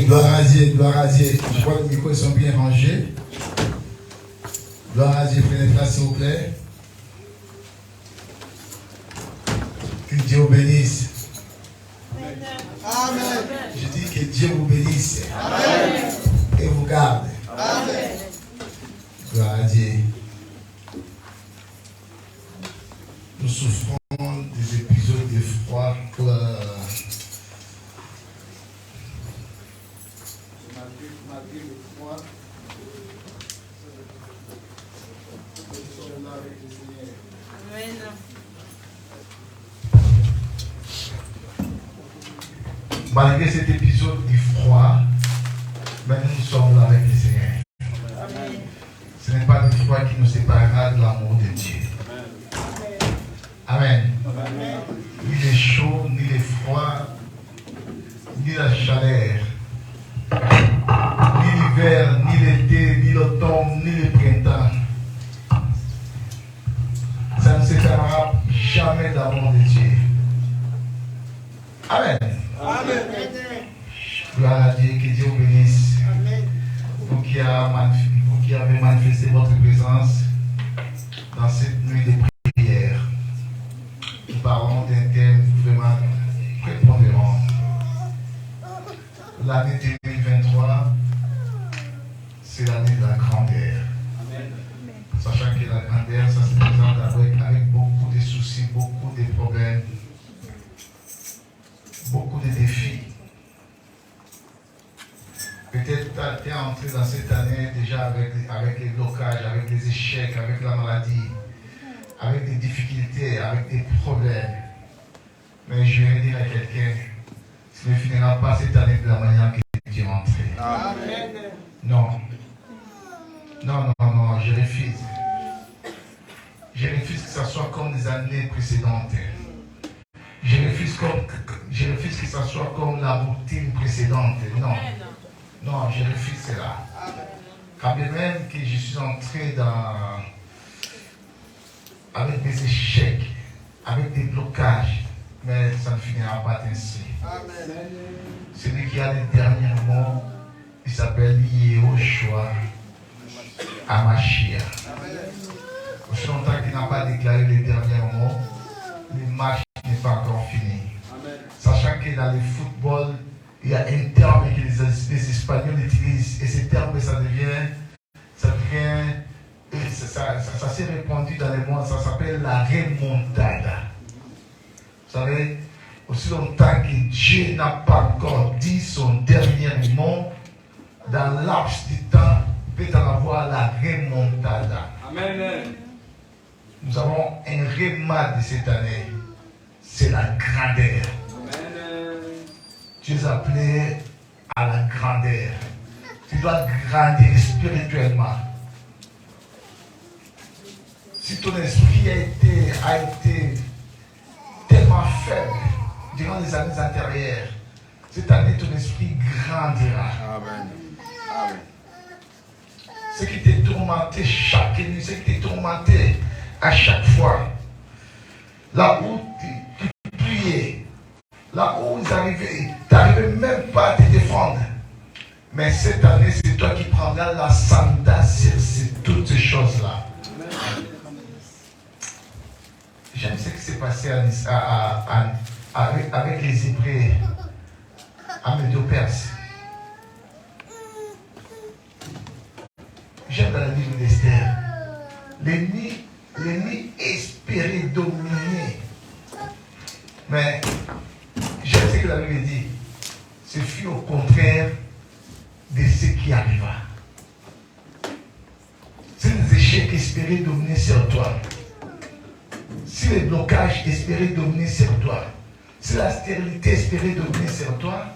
Gloire à Dieu, gloire à Dieu. Je crois que les micros sont bien rangés. Gloire à Dieu, prenez place s'il vous plaît. Que Dieu vous bénisse. Amen. Je dis que Dieu vous bénisse. Amen. Et vous garde. Amen. Gloire à Dieu. Nous souffrons des épisodes de froid. Malgré le froid, nous sommes là avec le Seigneur. Amen. Malgré cet épisode du froid, mais nous sommes là avec le Seigneur. Amen. Ce n'est pas le froid qui nous séparera de l'amour de Dieu. Amen. Amen. Ni les chauds, ni les froids, ni la chaleur, ni l'hiver, ni l'été, ni l'automne, ni le printemps. Ça ne séparera jamais de l'amour de Dieu. Amen. Amen. Gloire à Dieu, que Dieu vous bénisse. Amen. Vous qui avez manifesté votre présence dans cette nuit de prière. Nous parlons d'un thème vraiment prépondérant. L'année 2023, c'est l'année de la grandeur. Amen. Sachant que la grandeur, ça se présente avec beaucoup de soucis, beaucoup de problèmes, beaucoup de défis. Peut-être tu es entré dans cette année déjà avec les blocages, avec les échecs, avec la maladie, avec des difficultés, avec des problèmes. Mais je vais dire à quelqu'un, tu ne finiras pas cette année de la manière que tu es entré. Amen. Non. Non, non, non, je refuse. Je refuse que ça soit comme les années précédentes. Je refuse que ça soit comme la routine précédente. Non. Non, je refuse cela. Quand bien même que je suis entré avec des échecs, avec des blocages, mais ça ne finira pas ainsi. Amen. Celui qui a les derniers mots, il s'appelle Yehoshua Amashia. Aussi longtemps qu'il n'a pas déclaré les derniers mots, le match n'est pas encore fini. Sachant que dans le football, il y a un terme que les Espagnols utilisent, et ce terme, ça s'est répandu dans le monde, ça s'appelle la remontada. Vous savez, aussi longtemps que Dieu n'a pas encore dit son dernier mot, dans laps du temps, peut en avoir la remontada. Amen. Nous avons un remade de cette année, c'est la grandeur. Tu es appelé à la grandeur. Tu dois grandir spirituellement. Si ton esprit a été tellement faible durant les années antérieures, cette année ton esprit grandira. Amen. Amen. Ce qui t'est tourmenté chaque nuit, ce qui t'est tourmenté à chaque fois, là où tu priais, là où tu n'arrivais même pas à te défendre. Mais cette année, c'est toi qui prendras l'ascendant sur toutes ces choses-là. J'aime ce qui s'est passé avec les Hébreux à Médo-Perse. J'aime dans la Bible d'Esther. L'ennemi espérait dominer. Mais j'aime ce que la Bible dit. Ce fut au contraire de ce qui arriva. Si les échecs espéraient dominer sur toi, si les blocages espéraient dominer sur toi, si la stérilité espérait dominer sur toi,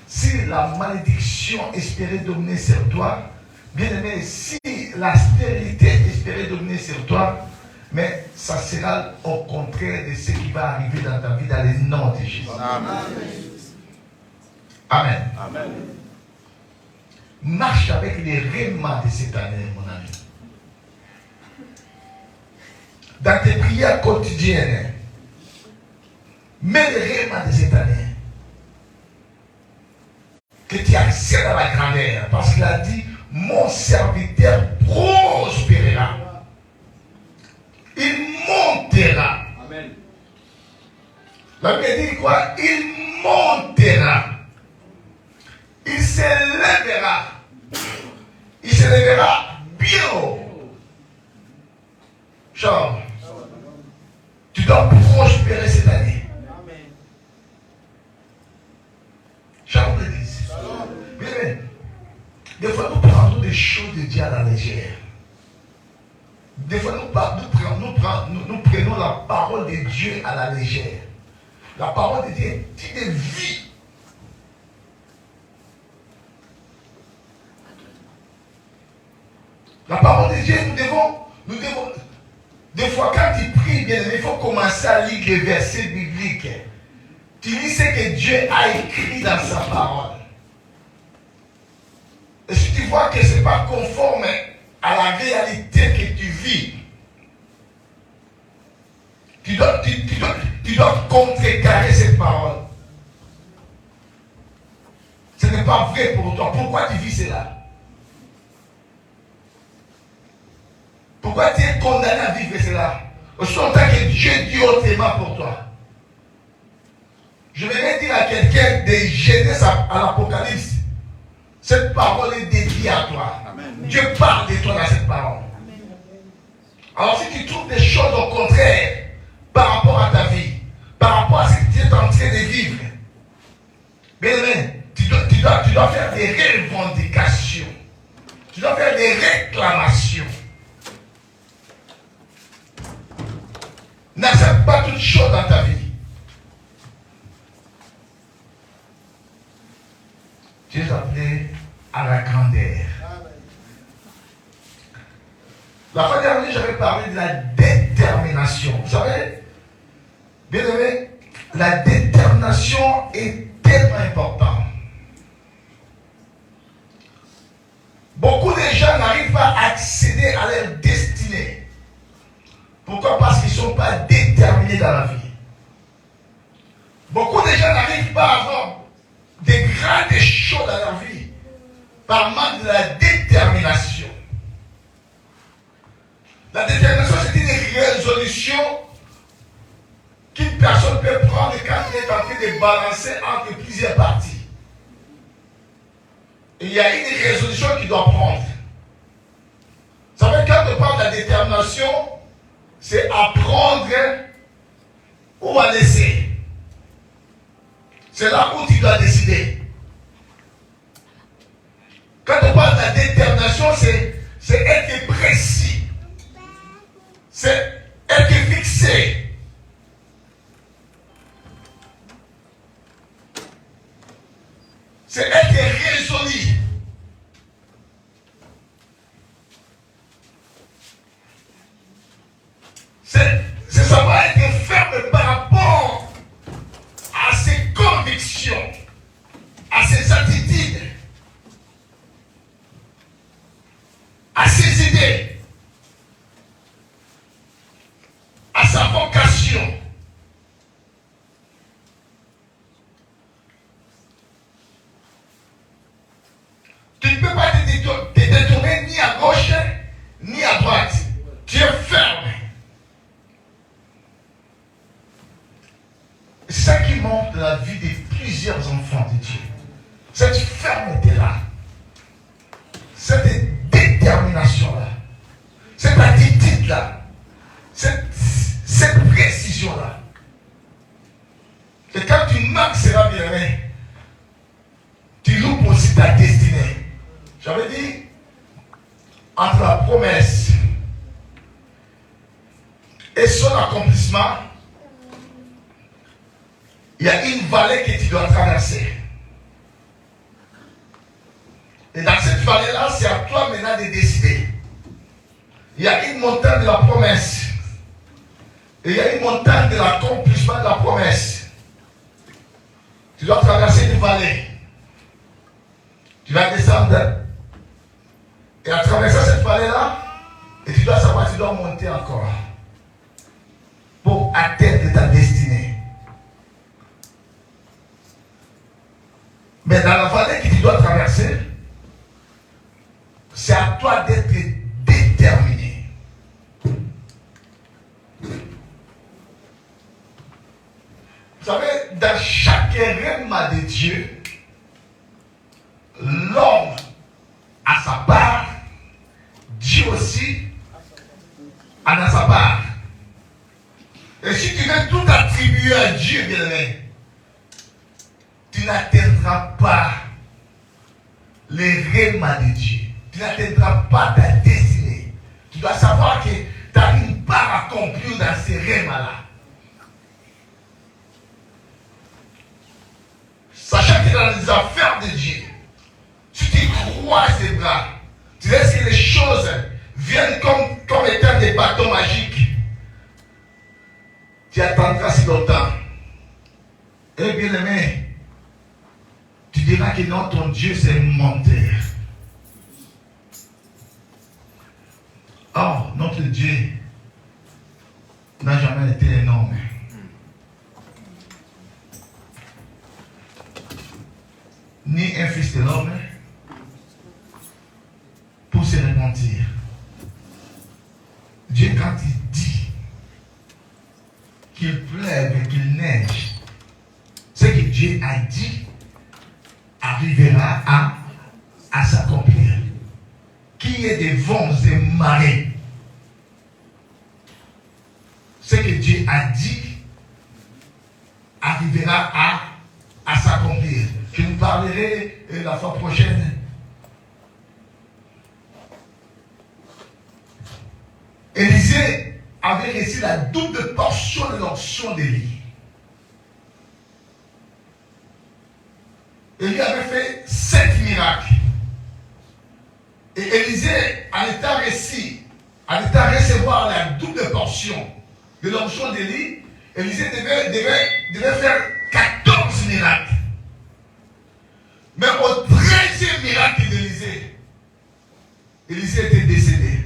si la malédiction espérait dominer sur toi, bien aimé, si la stérilité espérait dominer sur toi, mais ça sera au contraire de ce qui va arriver dans ta vie dans le nom de Jésus. Amen. Amen. Amen. Marche avec les rémas de cette année, mon ami. Dans tes prières quotidiennes, mets les rémas de cette année. que tu accèdes à la grandeur. Parce qu'il a dit, mon serviteur prospérera. Il montera. Amen. La Bible dit quoi? Il montera. Il s'élèvera. Il s'élèvera bien haut. Charles, tu dois prospérer cette année. Amen. Charles te dit. Bien, des fois nous prenons des choses de Dieu à la légère. Des fois nous prenons la parole de Dieu à la légère. La parole de Dieu dit de vie. La parole de Dieu, nous devons, des fois quand tu pries, bien aimé, il faut commencer à lire les versets bibliques. Tu lis ce que Dieu a écrit dans sa parole. Et si tu vois que ce n'est pas conforme à la réalité que tu vis, tu dois contrecarrer cette parole. Ce n'est pas vrai pour toi. Pourquoi tu vis cela? Pourquoi tu es condamné à vivre cela? Aussi longtemps que Dieu dit autrement pour toi. Je vais dire à quelqu'un de Genèse à l'Apocalypse, cette parole est dédiée à toi. Amen. Dieu parle de toi dans cette parole. Alors si tu trouves des choses au contraire par rapport à ta vie, par rapport à ce que tu es en train de vivre, bien aimé, tu dois faire des revendications. Tu dois faire des réclamations. N'accepte pas toutes choses dans ta vie. Tu es appelé à la grandeur. La fois dernière, j'avais parlé de la détermination. Vous savez, bien aimé, la détermination est tellement importante. Beaucoup de gens n'arrivent pas à accéder à leur destinée. Pourquoi? Parce qu'ils ne sont pas déterminés dans la vie. Beaucoup de gens n'arrivent pas à avoir des grandes choses dans leur vie par manque de la détermination. La détermination, c'est une résolution qu'une personne peut prendre quand elle est en train de balancer entre plusieurs parties. Et il y a une résolution qu'il doit prendre. Vous savez, quand on parle de la détermination, c'est à prendre ou à laisser. C'est là où tu dois décider. Quand on parle de la détermination, c'est être précis. C'est être fixé. C'est être résolu. C'est savoir être ferme par rapport à ses convictions, à ses attitudes, à ses idées, à sa vocation. Tu ne peux pas te détourner ni à gauche ni à droite. Tu es ferme. C'est ça qui montre la vie de plusieurs enfants de Dieu. Cette fermeté-là, cette détermination-là, cette attitude-là, cette précision-là. Et quand tu marques cela, bien aimé, tu loupes aussi ta destinée. J'avais dit, entre la promesse et son accomplissement, il y a une vallée que tu dois traverser. Et dans cette vallée-là, c'est à toi maintenant de décider. Il y a une montagne de la promesse. Et il y a une montagne de l'accomplissement de la promesse. Tu dois traverser une vallée. Tu vas descendre. Et à traverser cette vallée-là, et tu dois savoir, tu dois monter encore. Pour atteindre ta destinée. Mais dans la vallée que tu dois c'est à toi d'être déterminé. Vous savez, dans chaque règlement de Dieu, l'homme a sa part, Dieu aussi en a sa part. Et si tu veux tout attribuer à Dieu, bien-aimé, tu n'atteindras pas les règlements de Dieu. Tu n'atteindras pas ta destinée. Tu dois savoir que tu as une part à accomplir dans ces règlements-là. Sachant que dans les affaires de Dieu, si tu croises les bras, tu laisses que les choses viennent comme étant des bâtons magiques, tu attendras si longtemps. Et bien aimé, tu diras que non, ton Dieu c'est un menteur. Or, notre Dieu n'a jamais été un homme. Ni un fils de l'homme pour se repentir. Dieu, quand il dit qu'il pleuve, qu'il neige, ce que Dieu a dit arrivera à s'accomplir. Qu'il y ait des vents et marées, ce que Dieu a dit arrivera à s'accomplir. Je vous parlerai la fois prochaine. Élisée avait reçu la double portion de l'onction d'Élie. Élie avait fait 7 miracles. Et Élisée, en étant recevoir la double portion de l'onction d'Élie, Élisée devait faire 14 miracles. Mais au 13e miracle d'Élisée, Élisée était décédé.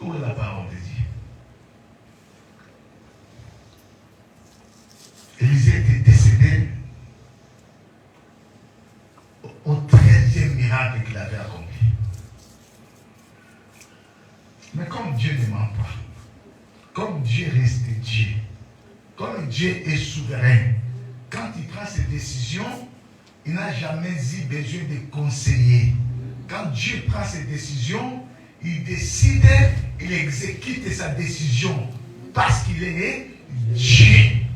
Où est la parole de Dieu? Élisée était décédé au 13e miracle qu'il avait accompli. Mais comme Dieu ne ment pas, comme Dieu reste Dieu, comme Dieu est souverain, quand il prend ses décisions, il n'a jamais eu besoin de conseiller. Quand Dieu prend ses décisions, il décide, il exécute sa décision parce qu'il est Dieu.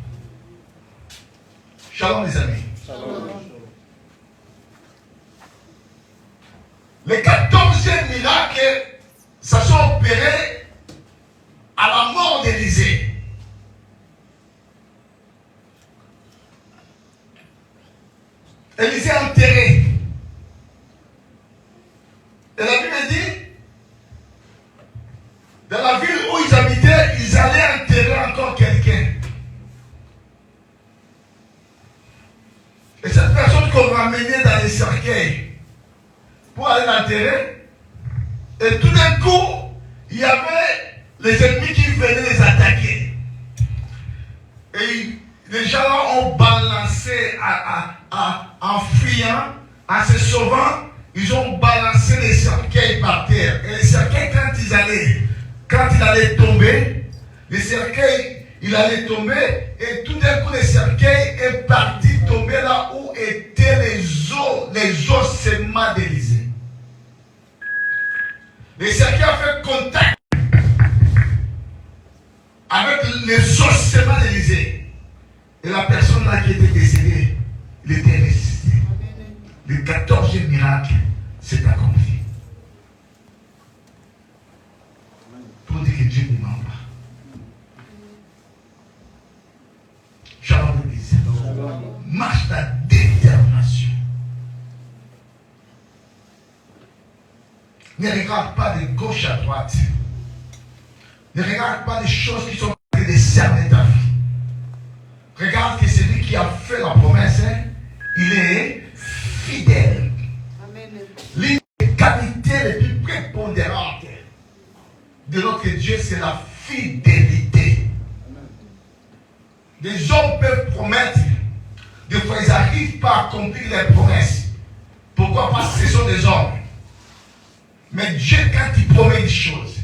Shalom les amis. Shalom. Les 14e miracles, ça sont opérés à la mort d'Élisée. Élisée est enterré. Et la Bible dit, dans la ville où ils habitaient, ils allaient enterrer encore quelqu'un. Et cette personne qu'on ramenait dans les cercueils pour aller l'enterrer, et tout d'un coup, il y avait les ennemis qui venaient les attaquer. Et les gens là ont balancé en fuyant, en se sauvant, ils ont balancé les cercueils par terre. Et les cercueils, quand il allait tomber, les cercueils, il allait tomber, et tout d'un coup, les cercueils est parti tomber là où étaient les ossements d'Élisée. Les cercueils ont fait contact avec les ossements d'Élisée. Et la personne là qui était décédée, il était ressuscité. Le 14e miracle s'est accompli. Pour dire que Dieu ne ment pas. Shalom l'église. Marche ta détermination. Ne regarde pas de gauche à droite. Ne regarde pas les choses qui sont en train de cerner ta vie. Regarde que celui qui a fait la promesse, il est fidèle. L'une des qualités les plus prépondérantes de notre Dieu, c'est la fidélité. Les hommes peuvent promettre, des fois ils arrivent n'arrivent pas à accomplir les promesses. Pourquoi? Parce que ce sont des hommes. Mais Dieu, quand il promet une chose,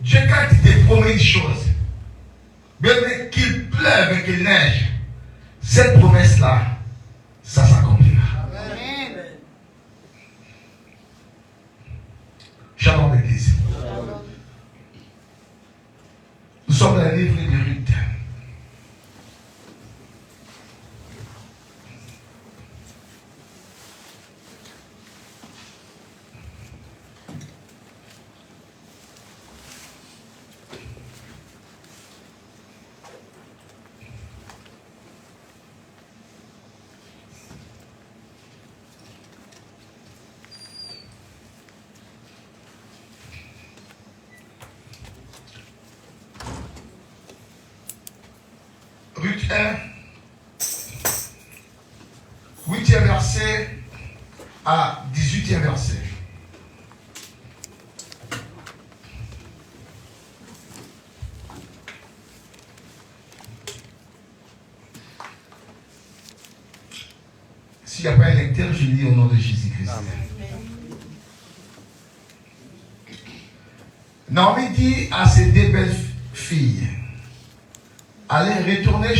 Dieu, quand il te promet une chose, bien qu'il pleuve, qu'il neige, cette promesse-là, ça s'accomplira. Amen. Shalom l'église. Nous sommes dans le livre de Ruth. Ruth 1, 8e verset à 18e verset. S'il n'y a pas un lecteur, je lis au nom de Jésus-Christ. Naomi dit à ses deux belles filles: allez retourner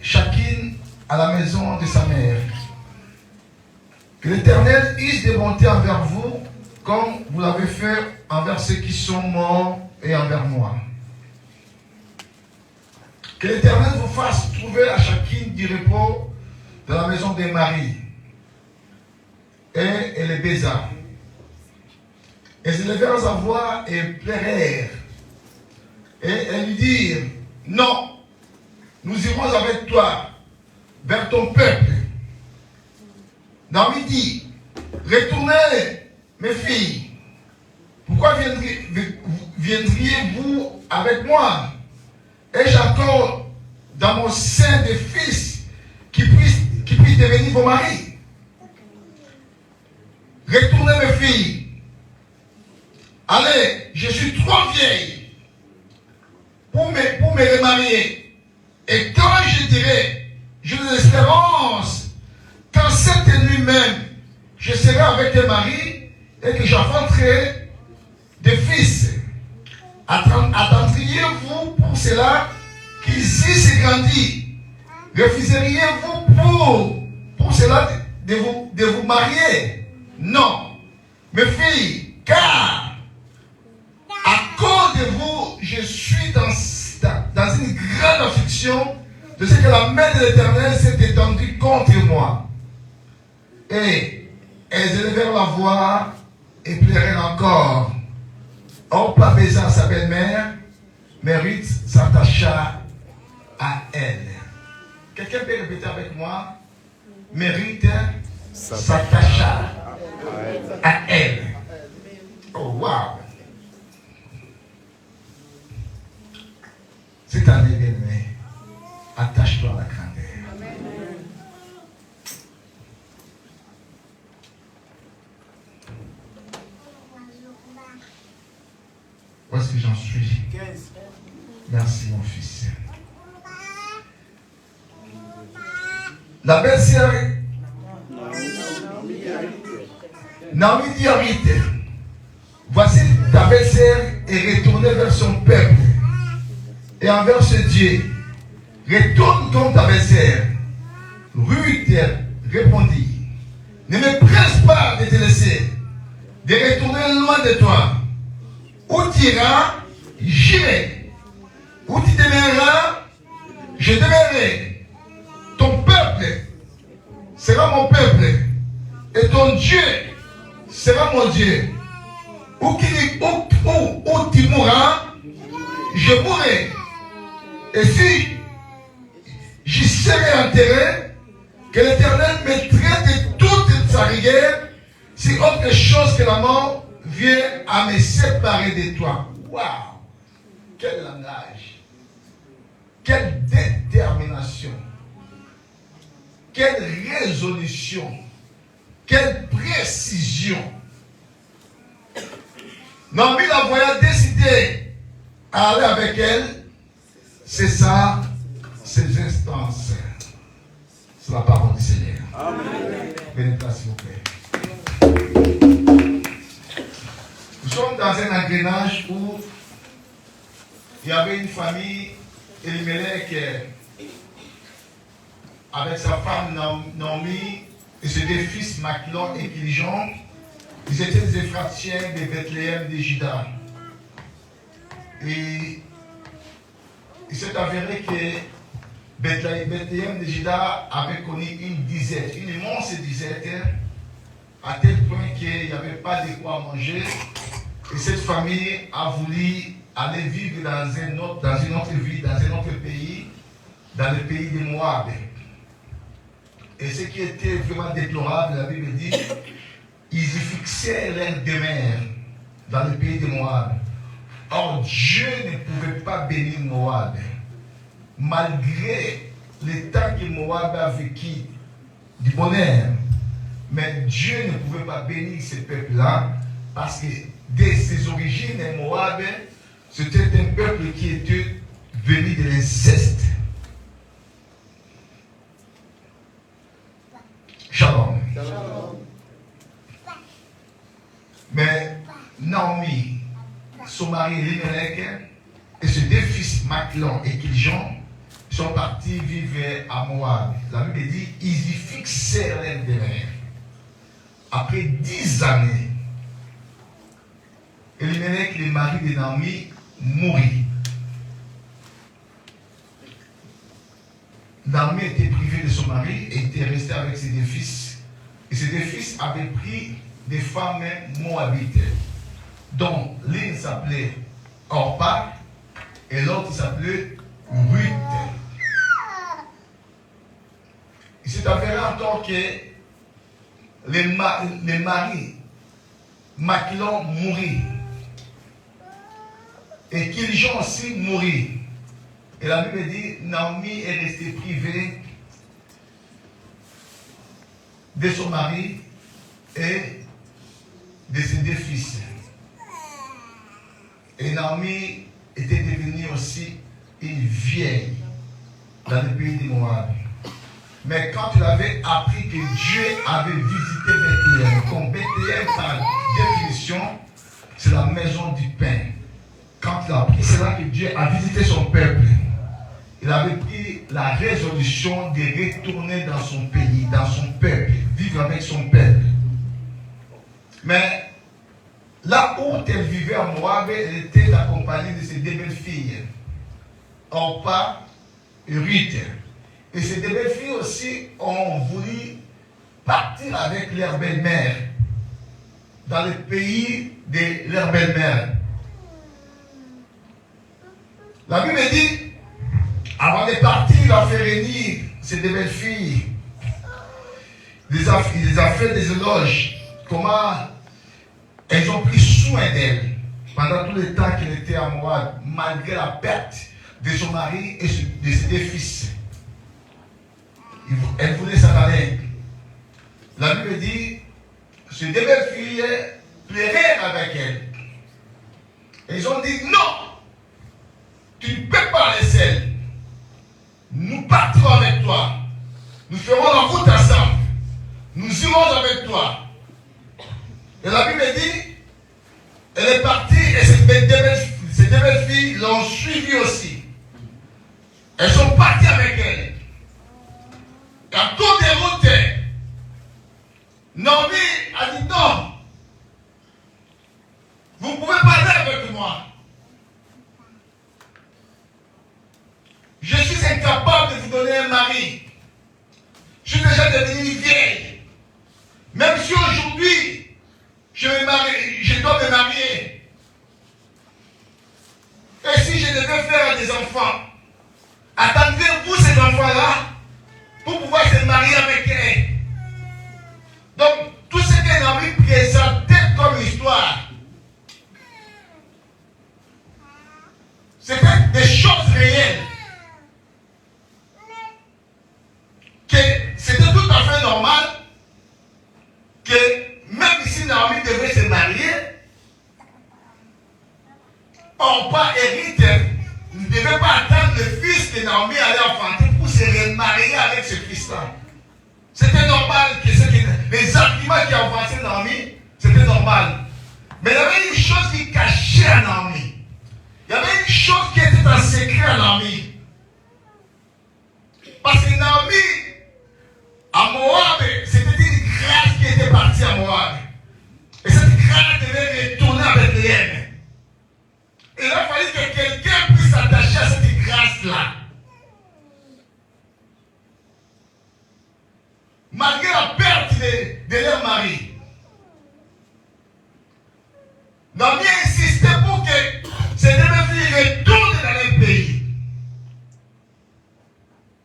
chacune à la maison de sa mère. Que l'Éternel use de bonté envers vous, comme vous l'avez fait envers ceux qui sont morts et envers moi. Que l'Éternel vous fasse trouver à chacune du repos dans la maison des maris. Et elle les baisa. Et ils levèrent sa voix et pleurèrent. Et elles lui dirent: non, nous irons avec toi vers ton peuple. Naomi dit: retournez, mes filles. Pourquoi viendriez-vous avec moi? Ai-je encore dans mon sein des fils qui puissent devenir vos maris? Retournez, mes filles. Allez, je suis trop vieille pour me remarier. Et quand je dirai, j'ai de l'espérance qu'en cette nuit même, je serai avec tes maris et que j'enfanterai des fils. Attendriez-vous pour cela qu'ils y grandissent? Refuseriez-vous pour cela de vous marier? Non, mes filles, car à cause de vous, je suis dans une grande affliction de ce que la main de l'Éternel s'est étendue contre moi. Et elles élevèrent la voix et pleurèrent encore. Orpa baisa sa belle-mère, mais Ruth s'attacha à elle. Quelqu'un peut répéter avec moi? Mais Ruth s'attacha à elle. Oh wow! Cette année, bien-aimé, attache-toi à la grandeur. Où est-ce que j'en suis? 15. Merci, mon fils. La belle-sœur Naomi dit à Ruth: voici ta belle-sœur est retournée vers son peuple et envers ce Dieu. Retourne donc ta belle-sœur. Ruth répondit: ne me presse pas de te laisser, de retourner loin de toi. Où tu iras, j'irai. Où tu demeureras, je demeurerai. Ton peuple sera mon peuple, et ton Dieu sera mon Dieu. Où tu mourras, je mourrai. Et si j'y serai enterré, que l'Éternel me traite de toute sa rigueur, si autre chose que la mort vient à me séparer de toi. Waouh! Quel langage! Quelle détermination! Quelle résolution! Quelle précision! Naomi la voyant décider à aller avec elle, c'est ça, ces instances. C'est la parole du Seigneur. Amen. Venez-toi, s'il vous plaît. Nous sommes dans un engrenage où il y avait une famille, Elimelech, avec sa femme Naomi et ses deux fils Machlon et Kilijon. Ils étaient des Éphratiens de Bethléem de Juda. Et il s'est avéré que Bethléem de Juda avait connu une disette, une immense disette, à tel point qu'il n'y avait pas de quoi manger. Et cette famille a voulu aller vivre dans une autre ville, dans un autre pays, dans le pays de Moab. Et ce qui était vraiment déplorable, la Bible dit, ils y fixaient leur demeure dans le pays de Moab. Or, Dieu ne pouvait pas bénir Moab. Malgré le temps que Moab a vécu du bonheur, mais Dieu ne pouvait pas bénir ce peuple-là parce que dès ses origines, Moab, c'était un peuple qui était venu de l'inceste. Shalom. Shalom. Mais Naomi, son mari Elimelech et ses deux fils Machlon et Kilijon sont partis vivre à Moab. La Bible dit ils y fixèrent leur demeure. Après 10 années, Elimelech, le mari de Naomi, mourit. Naomi était privée de son mari et était restée avec ses deux fils. Et ses deux fils avaient pris des femmes moabites, dont l'une s'appelait Orpa et l'autre s'appelait Ruth. Il s'est avéré encore que les maris Machlon mourit et Kilijon aussi mourit. Et la Bible dit Naomi est restée privée de son mari et de ses deux fils. Et Naomi était devenue aussi une vieille dans le pays de Moab. Mais quand elle avait appris que Dieu avait visité Bethléem, comme Bethléem par définition, c'est la maison du pain. Quand il a appris cela que Dieu a visité son peuple, il avait pris la résolution de retourner dans son pays, dans son peuple, vivre avec son peuple. Mais là où elle vivait à Moab, elle était accompagnée de ses deux belles filles, Orpa et Ruth. Et ces deux belles filles aussi ont voulu partir avec leur belle-mère dans le pays de leur belle-mère. La Bible dit, avant de partir, il a fait réunir ces deux belles filles. Il les a fait des éloges. Comment elles ont pris soin d'elle pendant tout le temps qu'elle était à Moab, malgré la perte de son mari et de ses deux fils. Elle voulait s'en aller. La Bible dit, ces deux belles filles pleurèrent avec elle. Et ils ont dit, non, tu ne peux pas laisser elle. Nous partirons avec toi. Nous ferons la route ensemble. Nous irons avec toi. Et la Bible dit, elle est partie et ces deux belles filles l'ont suivie aussi. Elles sont parties avec elle. Et en cours de route, Naomi a dit non. Vous ne pouvez pas aller avec moi. Je suis incapable de vous donner un mari. Je suis déjà devenue vieille. Même si aujourd'hui, je dois me marier. Et si je devais faire des enfants, attendez-vous ces enfants-là pour pouvoir se marier avec eux. Donc, tout C'était normal que les arguments qui avançaient Naomi, c'était normal. Mais il y avait une chose qui cachait à Naomi. Il y avait une chose qui était en secret à Naomi. Parce que Naomi, à Moab, c'était une grâce qui était partie à Moab. Et cette grâce devait retourner à Bethléem. Et il a fallu que quelqu'un puisse s'attacher à cette grâce-là. Malgré la perte de leur mari. Naomi a insisté pour que ces deux filles retournent dans leur pays.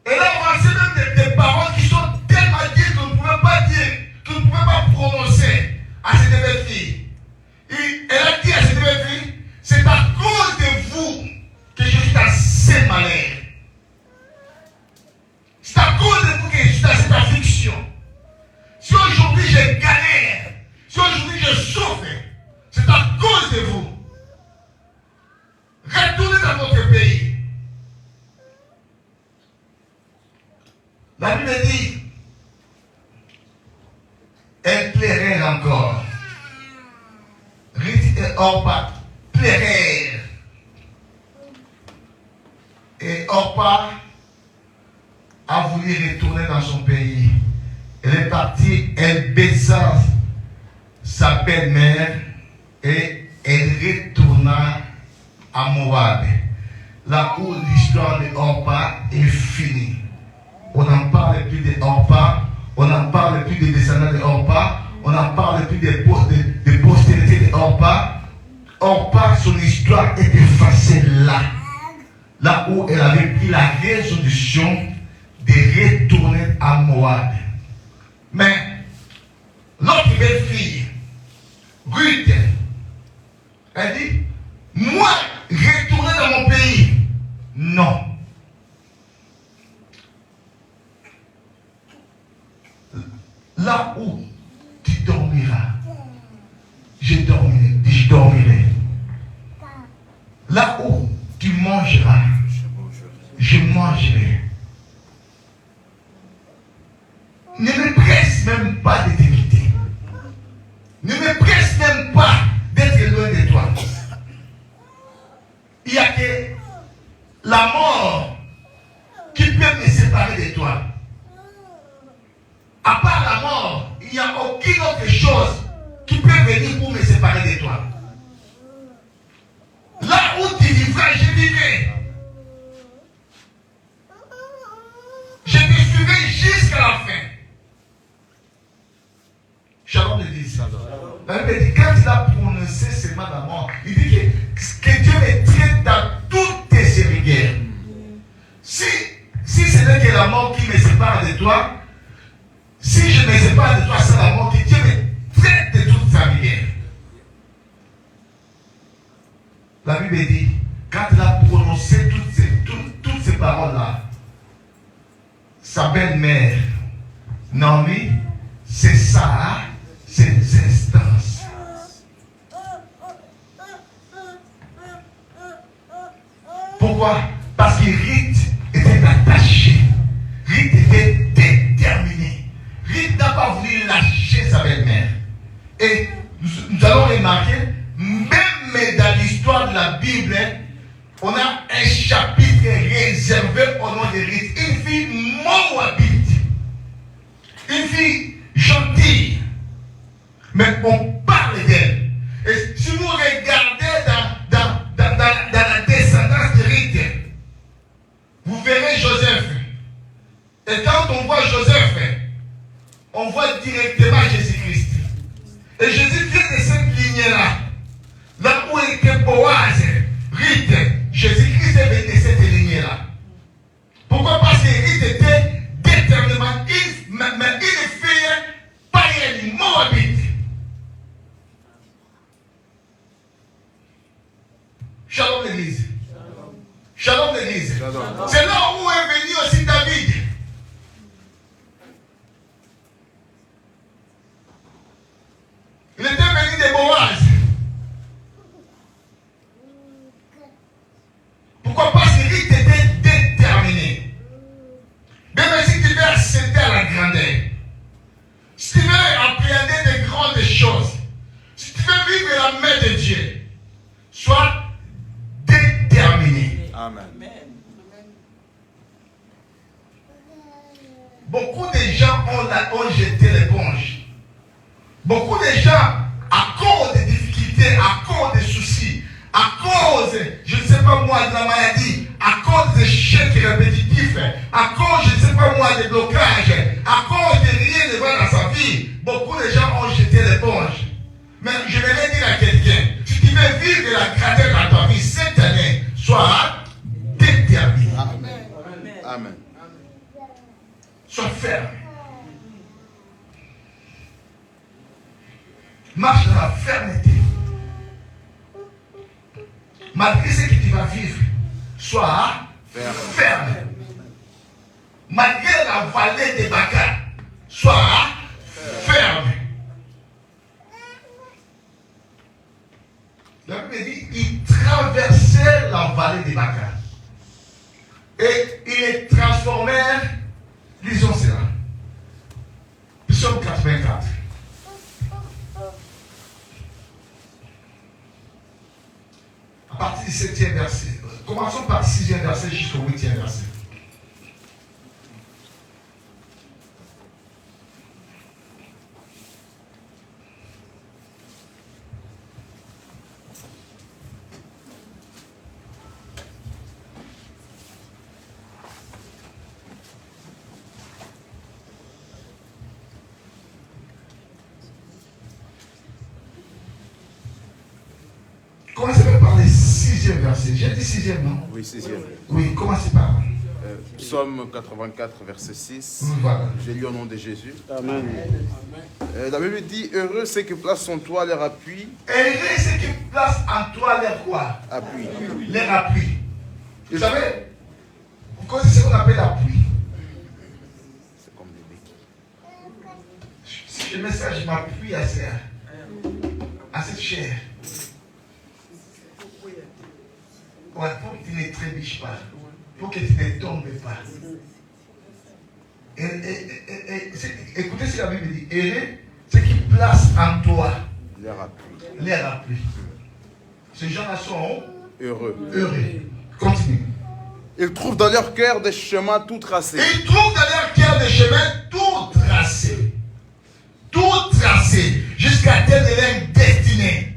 Elle a avancé même des paroles qui sont tellement dites qu'on ne pouvait pas dire, qu'on ne pouvait pas prononcer à ces deux filles. Et elle a dit à ces deux filles, c'est à cause de vous que je suis dans ce malheur. C'est à cause de vous que je suis dans cette affliction. Si aujourd'hui je galère, si aujourd'hui je souffre, c'est à cause de vous. Retournez dans votre pays. La Bible dit, elles plairèrent encore. Ruth et Orpa plairèrent. Et Orpa a voulu retourner dans son pays. Elle est partie, elle baisa sa belle-mère et elle retourna à Moab. Là où l'histoire de Orpa est finie. On n'en parle plus de Orpa, on n'en parle plus des descendants de Orpa, on n'en parle plus des postérités de Orpa. Orpa, son histoire est effacée là. Là où elle avait pris la résolution de retourner à Moab. Mais l'autre belle fille, Ruth, elle dit, moi, retourner dans mon pays. Non. Là où tu dormiras, je dormirai. Là où tu mangeras, je mangerai. Ne me presse même pas de t'éviter. Ne me presse même pas d'être loin de toi. Il n'y a que la mort qui peut me séparer de toi. À part la mort, il n'y a aucune autre chose qui peut venir pour me séparer de toi. Là où tu vivras, je vivrai. Je te suivrai jusqu'à la fin. Shalom l'église. La Bible dit, quand il a prononcé ces mots d'amour, il dit que Dieu me traite dans toutes tes rigueurs. Si ce n'est que la mort qui me sépare de toi, si je ne me sépare de toi, c'est la mort que Dieu me traite de toute sa rigueur. La Bible dit, quand il a prononcé toutes ces paroles-là, sa belle-mère, Naomi, c'est ça, ces instances. Pourquoi? Parce que Ruth était attachée. Ruth était déterminée. Ruth n'a pas voulu lâcher sa belle-mère. Et nous allons remarquer, même dans l'histoire de la Bible, on a un chapitre réservé au nom de Ruth. Une fille moabite. Une fille gentille. Mais on parle d'elle. Et si vous regardez dans la descendance de Ruth, vous verrez Joseph. Et quand on voit Joseph, on voit directement Jésus-Christ. Et Jésus vient de cette lignée-là. Là où était Boaz, Ruth, Jésus-Christ est venu de cette lignée-là. Pourquoi? Parce que Ruth était déterminante, mais une fille païenne, moabite. Shalom l'église. Shalom l'église. C'est là où est venu aussi David. Il était venu de Boaz. Pourquoi? Parce que Ruth était déterminé. Même si tu veux accepter Beaucoup de gens ont jeté l'éponge. Beaucoup de gens, à cause des difficultés, à cause des soucis, à cause, je ne sais pas moi, de la maladie, à cause des chèques répétitifs, à cause, je ne sais pas moi, des blocages, à cause de rien ne va dans sa vie, beaucoup de gens ont jeté l'éponge. Mais je vais dire à quelqu'un, si tu veux vivre de la grandeur dans ta vie cette année, sois déterminé. Amen. Amen. Sois ferme. Marche dans la fermeté. Malgré ce que tu vas vivre, sois ferme. Malgré la vallée des Baca, sois ferme. La Bible dit, il traversait la vallée des Baca. Et ils les transformèrent, lisons cela. Psaume 84. À partir du 7e verset. Commençons par le 6e verset jusqu'au 8e verset. Commencez par le 6e verset. J'ai dit 6e, non? Oui, 6e. Oui, commencez par. Psaume 84, verset 6. Voilà. J'ai lu au nom de Jésus. Amen. La Bible dit, heureux ceux qui placent en toi leur appui. Heureux ceux qui placent en toi leur quoi? Appui. Leur appui. Vous savez, vous connaissez ce qu'on appelle appui. C'est comme des béquilles. Si je mets ça, je m'appuie à cette chair. Ouais, pour que tu ne trébuches pas. Pour que tu ne tombes pas. Écoutez ce que la Bible dit. Heureux ceux qui placent en toi Leur appui. leur appui. Ces gens-là sont Heureux. heureux. Continue. Ils trouvent dans leur cœur des chemins tout tracés. Ils trouvent dans leur cœur des chemins tout tracés. Tout tracés. Jusqu'à atteindre leur destinée.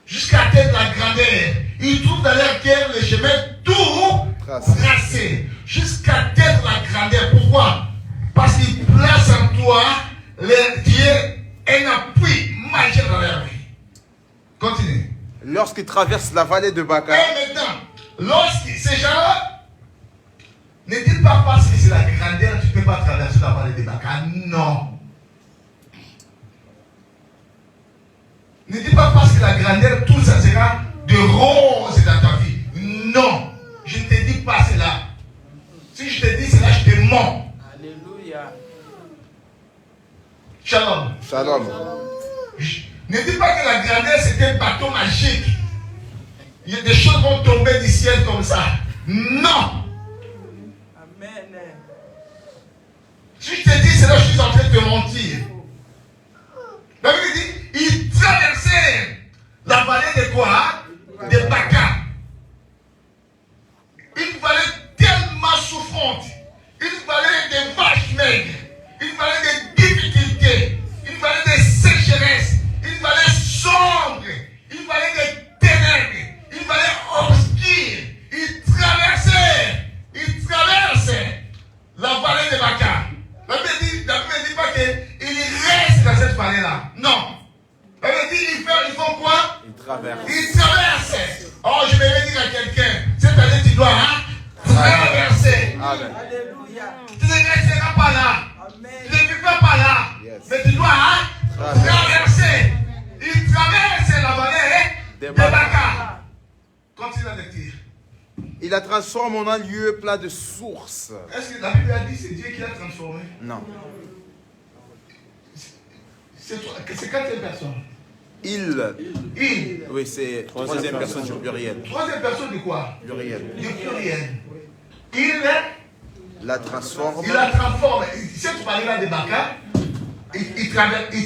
Jusqu'à atteindre la grandeur. Ils trouvent dans leur cœur les chemins tout tracés. Jusqu'à atteindre la grandeur. Pourquoi? Parce qu'ils placent en toi Dieu un appui majeur dans leur vie. Continue. Lorsqu'ils traversent la vallée de Baca, Et maintenant, lorsque ces gens-là, ne dites pas parce que c'est la grandeur, tu ne peux pas traverser la vallée de Baca. Non. Ne dis pas parce que la grandeur, tout ça sera de rose dans ta vie. Non. Je ne te dis pas cela. Si je te dis cela, je te mens. Alléluia. Shalom. Shalom. Ne dis pas que la grandeur c'est un bâton magique. Il y a des choses vont tomber du ciel comme ça. Non. Amen. Si je te dis cela, je suis en train de te mentir. La Bible dit, ils traversaient la vallée de quoi? De Baca. Une vallée tellement souffrante. Une vallée de vaches maigres. Une vallée de difficultés. Une vallée de sécheresse. Une vallée sombre. Une vallée de ténèbres. Une vallée obscure. Ils traversaient la vallée de Baca. La Bible ne dit pas qu'ils restent dans cette vallée-là. Non. La Bible dit ils font quoi? Ils traversent. Ils traversent. Oh, je vais dire à quelqu'un, cette année tu dois traverser. Amen. Alléluia. Tu ne resteras pas là. Amen. Tu ne vivras pas là. Yes. Mais tu dois traverser. Ils traversent la vallée de Baca. Continue à le dire. Il la transforme en un lieu plein de sources. Est-ce que la Bible a dit c'est Dieu qui l'a transformé? Non. C'est quelle personne? Il. Il. Oui, c'est troisième personne du pluriel. Troisième personne de quoi? Pluriel. Du pluriel. Il La transforme. la transforme. Cette vallée-là de Baca, ils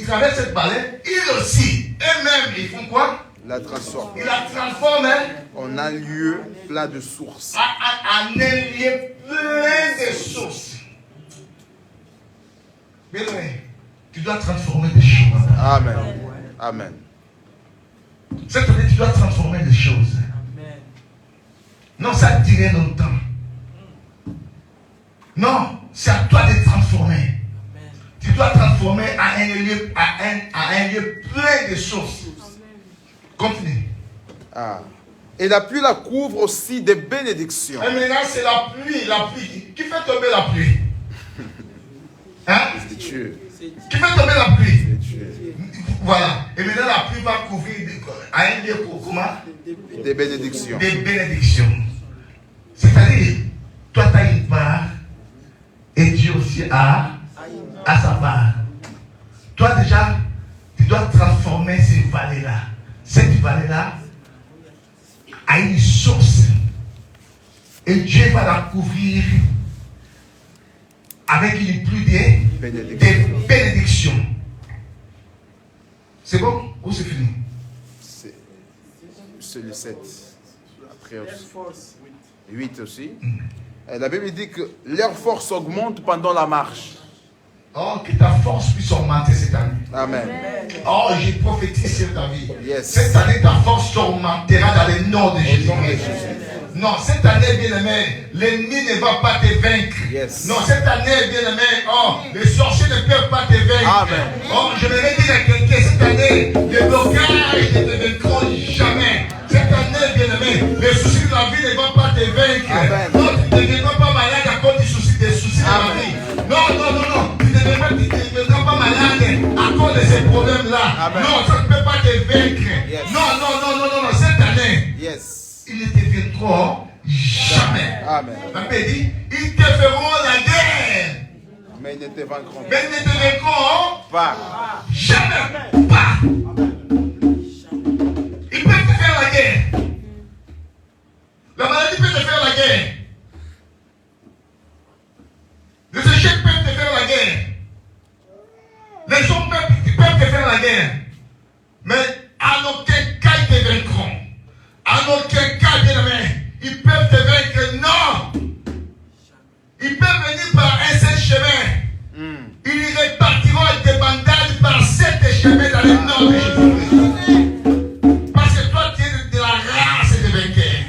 traversent cette vallée. Ils aussi, eux-mêmes, ils font quoi? La transforme Ils la transforment en un lieu plein de sources. en un lieu plein de sources. Bien aimé, tu dois transformer des choses. Amen. Amen. Cette année, tu dois transformer des choses. Amen. Non, ça durait longtemps. Non, c'est à toi de transformer. Amen. Tu dois transformer à un lieu plein de choses. Continue. Ah. Et la pluie la couvre aussi des bénédictions. Et maintenant, c'est la pluie. Qui fait tomber la pluie? Hein? C'est Dieu. Qui fait tomber la pluie? C'est Dieu. Voilà. Et maintenant, la pluie va couvrir à un lieu pour comment? Des bénédictions. Des bénédictions. C'est-à-dire, toi, tu as une part et Dieu aussi a sa part. Toi, déjà, tu dois transformer ces vallées-là. Cette vallée-là a une source. Et Dieu va la couvrir avec une pluie des bénédictions. C'est bon ou c'est fini? C'est le 7. Après aussi. Force. 8 aussi. Et la Bible dit que leur force augmente pendant la marche. Oh, que ta force puisse augmenter cette année. Amen. Oh, j'ai prophétisé sur ta vie. Yes. Cette année, ta force augmentera dans le nom de Jésus. Non, cette année, bien-aimé, l'ennemi ne va pas te vaincre. Yes. Non, cette année, bien-aimé, oh, les sorciers ne peuvent pas te vaincre. Amen. Oh, je vais dire à quelqu'un, cette année, les blocages ne te vaincront jamais. Cette année, bien-aimé, les soucis de la vie ne vont pas te vaincre. Amen. Non, tu ne deviendras pas malade à cause des soucis de la vie. Non, non, non, non. Tu ne deviendras pas malade à cause de ces problèmes-là. Amen. Non, ça ne peut pas te vaincre. Yes. Non, non, non, non, non, non. Cette année, Yes. ils ne te viendront jamais. Amen. La Bible dit, ils te feront la guerre. Mais ils ne te vaincront Mais ils ne te vaincront pas. jamais pas. Ils peuvent te faire la guerre. La maladie peut te faire la guerre. Les échecs peuvent te faire la guerre. Les hommes peuvent te faire la guerre. Mais en aucun cas ils te vaincront. En aucun cas, bien-aimé, ils peuvent te vaincre. Non. Ils peuvent venir par un seul chemin. Ils y répartiront des bandages par sept chemins dans le nom de Jésus. Parce que toi, tu es de la race de vainqueur.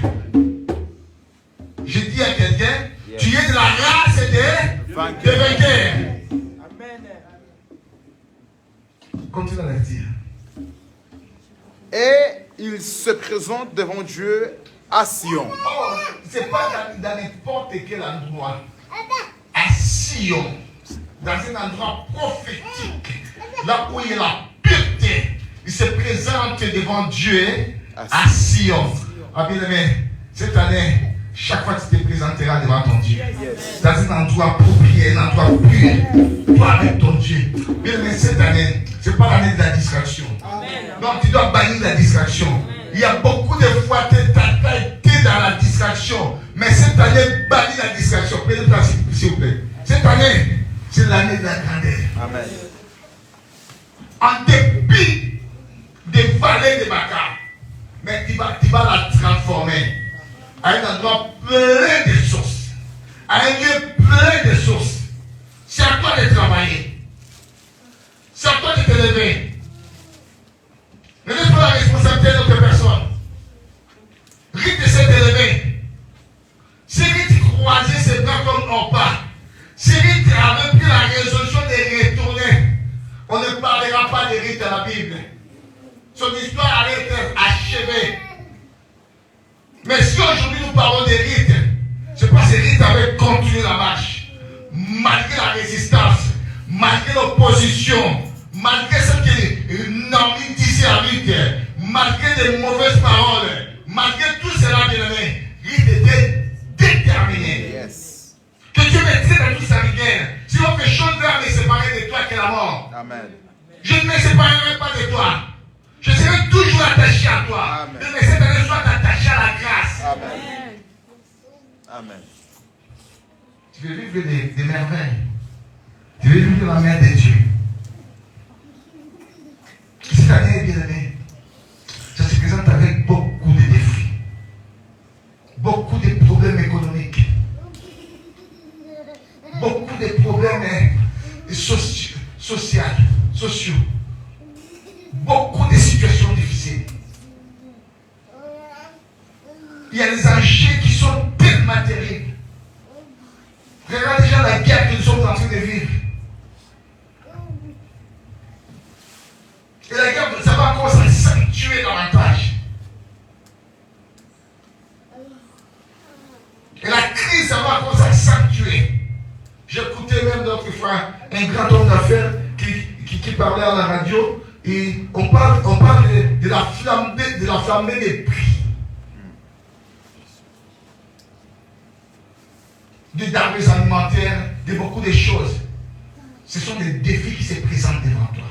Je dis à quelqu'un, tu es de la race de vainqueur. Amen. Continue à le dire. Et il se présente devant Dieu à Sion. Oh, c'est pas dans n'importe quel endroit. À Sion. Dans un endroit prophétique. Là où il y a la pureté. Il se présente devant Dieu à Sion. Ah bien aimé, cette année, chaque fois tu te présenteras devant ton Dieu. Dans un endroit propre, un endroit pur. Toi avec ton Dieu. Bien aimé, cette année, ce n'est pas l'année de la distraction. Donc tu dois bannir la distraction. Il y a beaucoup de fois que tu as été dans la distraction. Mais cette année, bannis la distraction. Prenez place, s'il vous plaît. Cette année, c'est l'année de la grandeur. Amen. En dépit des vallées de Baka, mais tu vas la transformer à un endroit plein de sources. À un lieu plein de sources. C'est à toi de travailler. C'est à toi de te lever. Ne laisse pas la responsabilité d'autres personnes. Rite de s'être élevé. Si Rite croisait ses bras comme Orpa, si Rite avait pris la résolution de retourner, on ne parlera pas de Rite dans la Bible. Son histoire allait être achevée. Mais si aujourd'hui nous parlons de Rite, c'est parce que Rite avait continué la marche. Malgré la résistance, malgré l'opposition, malgré ce que Naomi disait à Rite, malgré des mauvaises paroles, malgré tout cela, bien-aimé, Rite était déterminé. Yes. Que Dieu maîtrise dans toute sa rigueur. Si on fait chose vers me séparer de toi que la mort, Amen. je ne me séparerai pas de toi. Je serai toujours attaché à toi. Amen. Mais cette année, sois attaché à la grâce. Amen. Amen. Tu veux vivre des merveilles. Tu veux vivre la main de Dieu. Cette année, bien-aimé, ça se présente avec beaucoup de défis. Beaucoup de problèmes économiques. Beaucoup de problèmes sociaux. sociaux, beaucoup de situations difficiles. Il y a des enjeux qui sont tellement terribles. Regardez déjà la guerre que nous sommes en train de vivre. Et la guerre, ça va encore s'accentuer davantage. Et la crise, ça va encore s'accentuer. J'écoutais même l'autre fois un grand homme d'affaires qui parlait à la radio et on parle de la flambée des prix. Des denrées alimentaires, de beaucoup de choses. Ce sont des défis qui se présentent devant toi.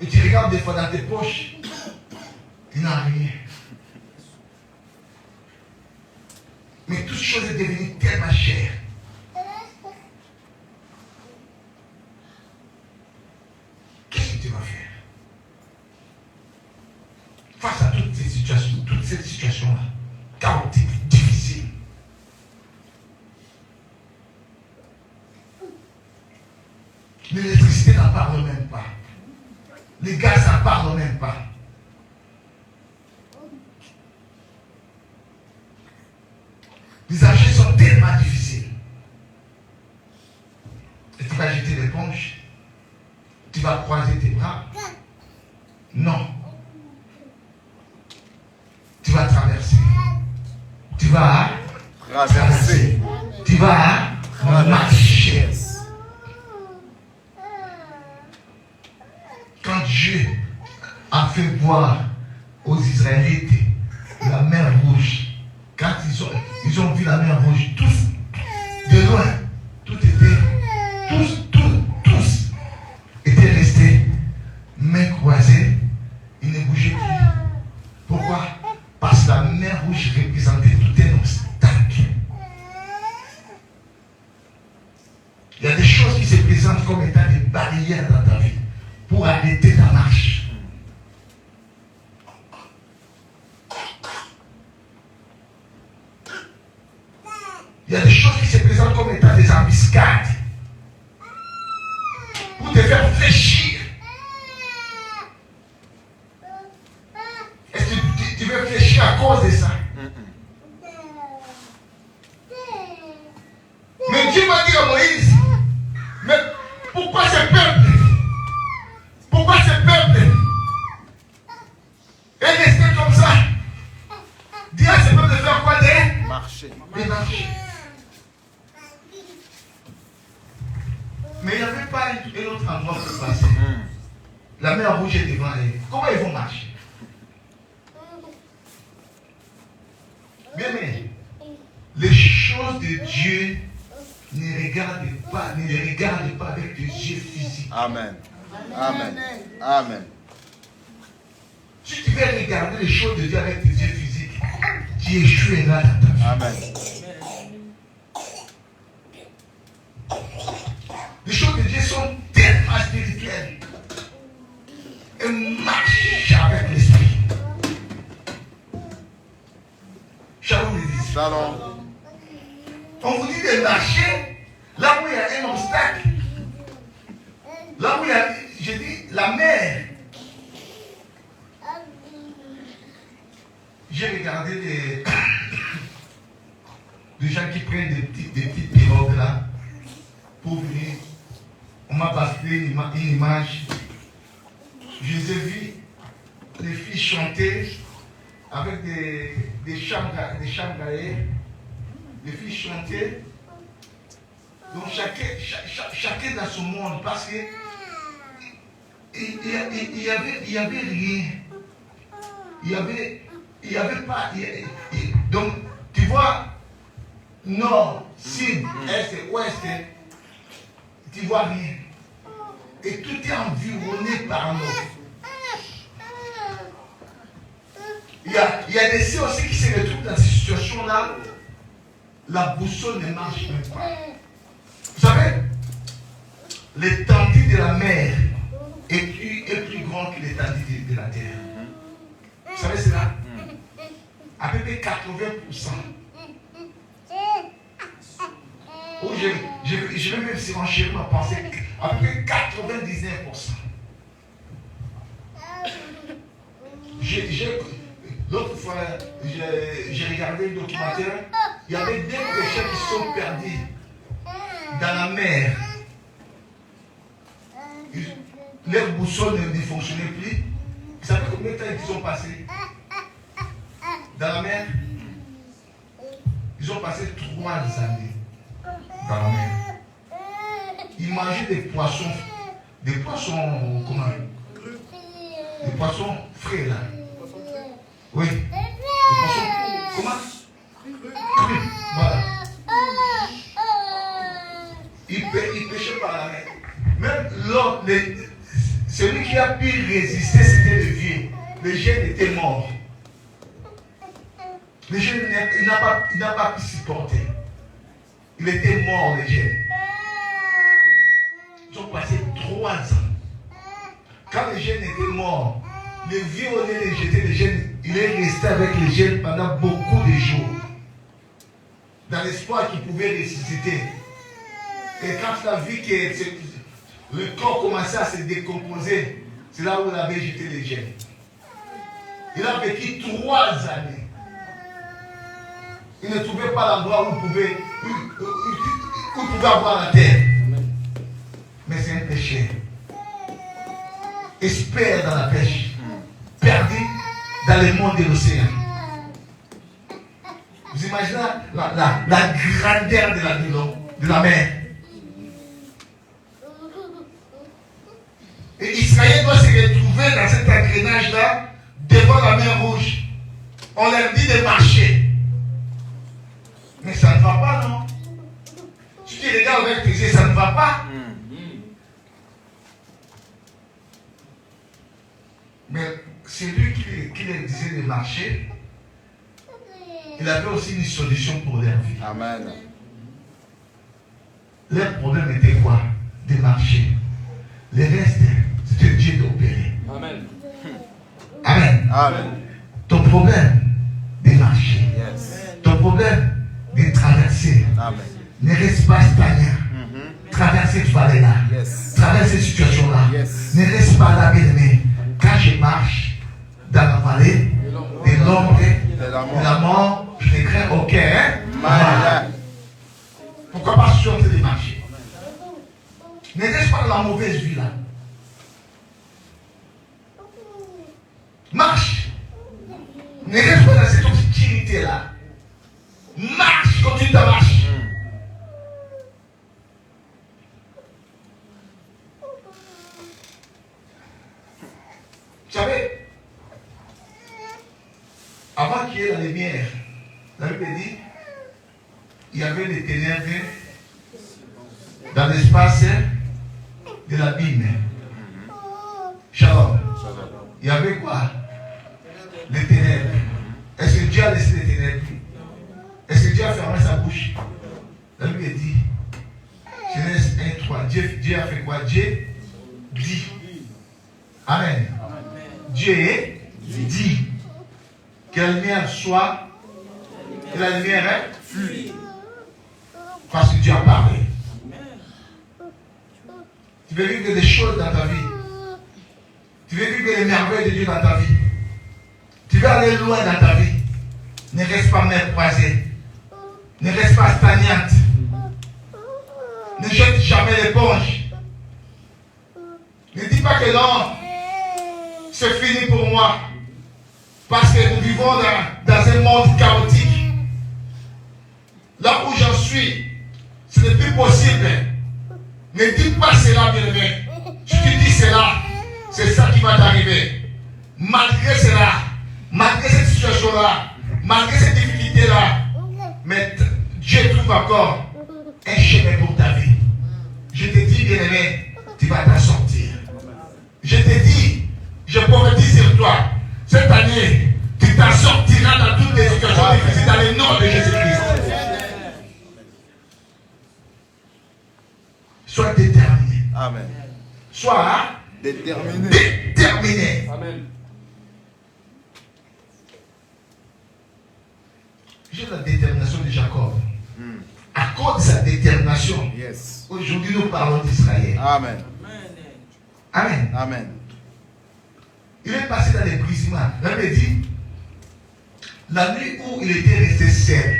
Et tu regardes des fois dans tes poches, il n'y a rien. Mais toute chose est devenue tellement chère. Qu'est-ce que tu vas faire face à toutes cette situation-là, chaotique, difficile? L'électricité n'en parle même pas. Les gaz n'en parlent même pas. Les enjeux sont tellement difficiles. Et tu vas jeter l'éponge. Tu vas croiser tes bras. Non. Tu vas traverser. Tu vas traverser. Tu vas marcher. Quand Dieu a fait voir aux Israélites la mer Rouge, quand ils ont vu la mer Rouge, tous, de loin, tous étaient restés mains croisées, ils ne bougeaient plus. Pourquoi? Parce que la mer Rouge représentait tout un obstacle. Il y a des choses qui se présentent comme étant des barrières dans ta vie pour arrêter ta marche. Il y a des choses qui se présentent comme étant des embuscades pour te faire fléchir. Est-ce que tu veux fléchir à cause de ça? Mais Dieu va dire à Moïse, mais pourquoi ce peuple est resté comme ça? Dis à ce peuple de faire quoi? De marcher. Mais il n'y avait pas un autre endroit pour passer. La mer Rouge est devant eux. Comment ils vont marcher? Bien, mais les choses de Dieu ne les regarde pas avec des yeux physiques. Amen. Amen. Amen. Si tu veux regarder les choses de Dieu avec tes yeux physiques, tu échoueras dans ta vie. Amen. Les choses de Dieu sont tellement spirituelles. Elles marchent avec l'esprit. Shalom les disciples. Shalom. On vous dit de marcher là où il y a un obstacle. Là où il y a, je dis, la mer. J'ai regardé des gens qui prennent des petites pirogues là pour venir. On m'a basculé une image. Je les ai vus, les filles chanter avec des chants gaillés. Les filles chantaient. Donc chacun dans son monde, parce que il y avait rien. Il y avait pas. Donc, tu vois, nord, sud, est, ouest, tu vois rien. Et tout est environné par l'eau. Il y a des cieux aussi qui se retrouvent dans ces situations-là. La boussole ne marche même pas. Vous savez, l'étendue de la mer est plus grande que l'étendue de la terre. Vous savez cela? À peu près 80%. Oh, je vais même surenchérir ma pensée à peu près 99%. L'autre fois, j'ai regardé le documentaire, il y avait des pêcheurs qui sont perdus dans la mer. Leur boussole ne fonctionnait plus. Vous savez combien de temps ils sont passés dans la mer? Ils ont passé 3 années dans la mer. Ils mangeaient des poissons comment? Des poissons frais là. Oui. Des poissons, comment? Crus. Voilà. Ils pêchaient par la mer. Même l'autre, celui qui a pu résister, c'était le vieux. Le jeune était mort. Le jeune il n'a pas pu supporter. Il était mort, le jeune. Ils ont passé 3 ans. Quand le jeune était mort, le vieux au lieu de jeter le jeune, il est resté avec le jeune pendant beaucoup de jours. Dans l'espoir qu'il pouvait ressusciter. Et quand il a vu que le corps commençait à se décomposer, c'est là où il avait jeté le jeune. Il a vécu 3 années. Il ne trouvait pas l'endroit où il pouvait avoir la terre. Mais c'est un péché. Espère dans la pêche. Perdu dans le monde de l'océan. Vous imaginez la grandeur de la mer. Et Israël doit se retrouver dans cet engrenage-là, devant la mer Rouge. On leur dit de marcher. Mais ça ne va pas, non? Si tu regardes avec tes yeux, ça ne va pas. Mais celui qui leur disait de marcher, il avait aussi une solution pour leur vie. Amen. Leur problème était quoi? De marcher. Le reste, c'était Dieu d'opérer. Amen. Amen. Amen. Ton problème de marcher. Yes. Ton problème de traverser. Amen. Ne reste pas stagnant. Traverse cette vallée-là. Yes. Traverse cette situation-là. Yes. Ne reste pas là, bien-aimé. Quand je marche dans la vallée de l'ombre de la mort, je ne crains aucun mal. Pourquoi pas sortir de marcher? Ne reste pas dans la mauvaise vie là. Marche. Ne reste pas dans cette obscurité là. Marche, continue ta marche. Vous savez, avant qu'il y ait la lumière, la Bible dit, il y avait les ténèbres dans l'espace de l'abîme. Shalom. Il y avait quoi? Les ténèbres. Est-ce que Dieu a laissé les ténèbres? Est-ce que Dieu a fermé sa bouche? La Bible dit, Genèse 1:3, Dieu a fait quoi? Dieu dit. Amen. Dieu dit que la lumière soit, que la lumière fut. Parce que Dieu a parlé. Tu veux vivre des choses dans ta vie. Tu veux vivre les merveilles de Dieu dans ta vie. Tu veux aller loin dans ta vie. Ne reste pas mer croisée. Ne reste pas stagnante. Ne jette jamais l'éponge. Ne dis pas que non, c'est fini pour moi. Parce que nous vivons dans un monde chaotique. Là où j'en suis, ce n'est plus possible. Ne dis pas cela, bien-aimé. Si tu dis cela, c'est ça qui va t'arriver. Malgré cela, malgré cette situation-là, malgré cette difficulté-là, mais Dieu trouve encore un chemin pour ta vie. Je te dis, bien-aimé, tu vas t'en sortir. Je te dis, je prophétise sur toi, cette année, tu t'en sortiras dans toutes les situations difficiles dans le nom de Jésus-Christ. Sois déterminé. Amen. Sois Déterminé. déterminé. Amen. J'ai la détermination de Jacob. À cause de sa détermination, Yes. Aujourd'hui, nous parlons d'Israël. Amen. Amen. Amen. Il est passé dans les brisements. La Bible dit, la nuit où il était resté seul,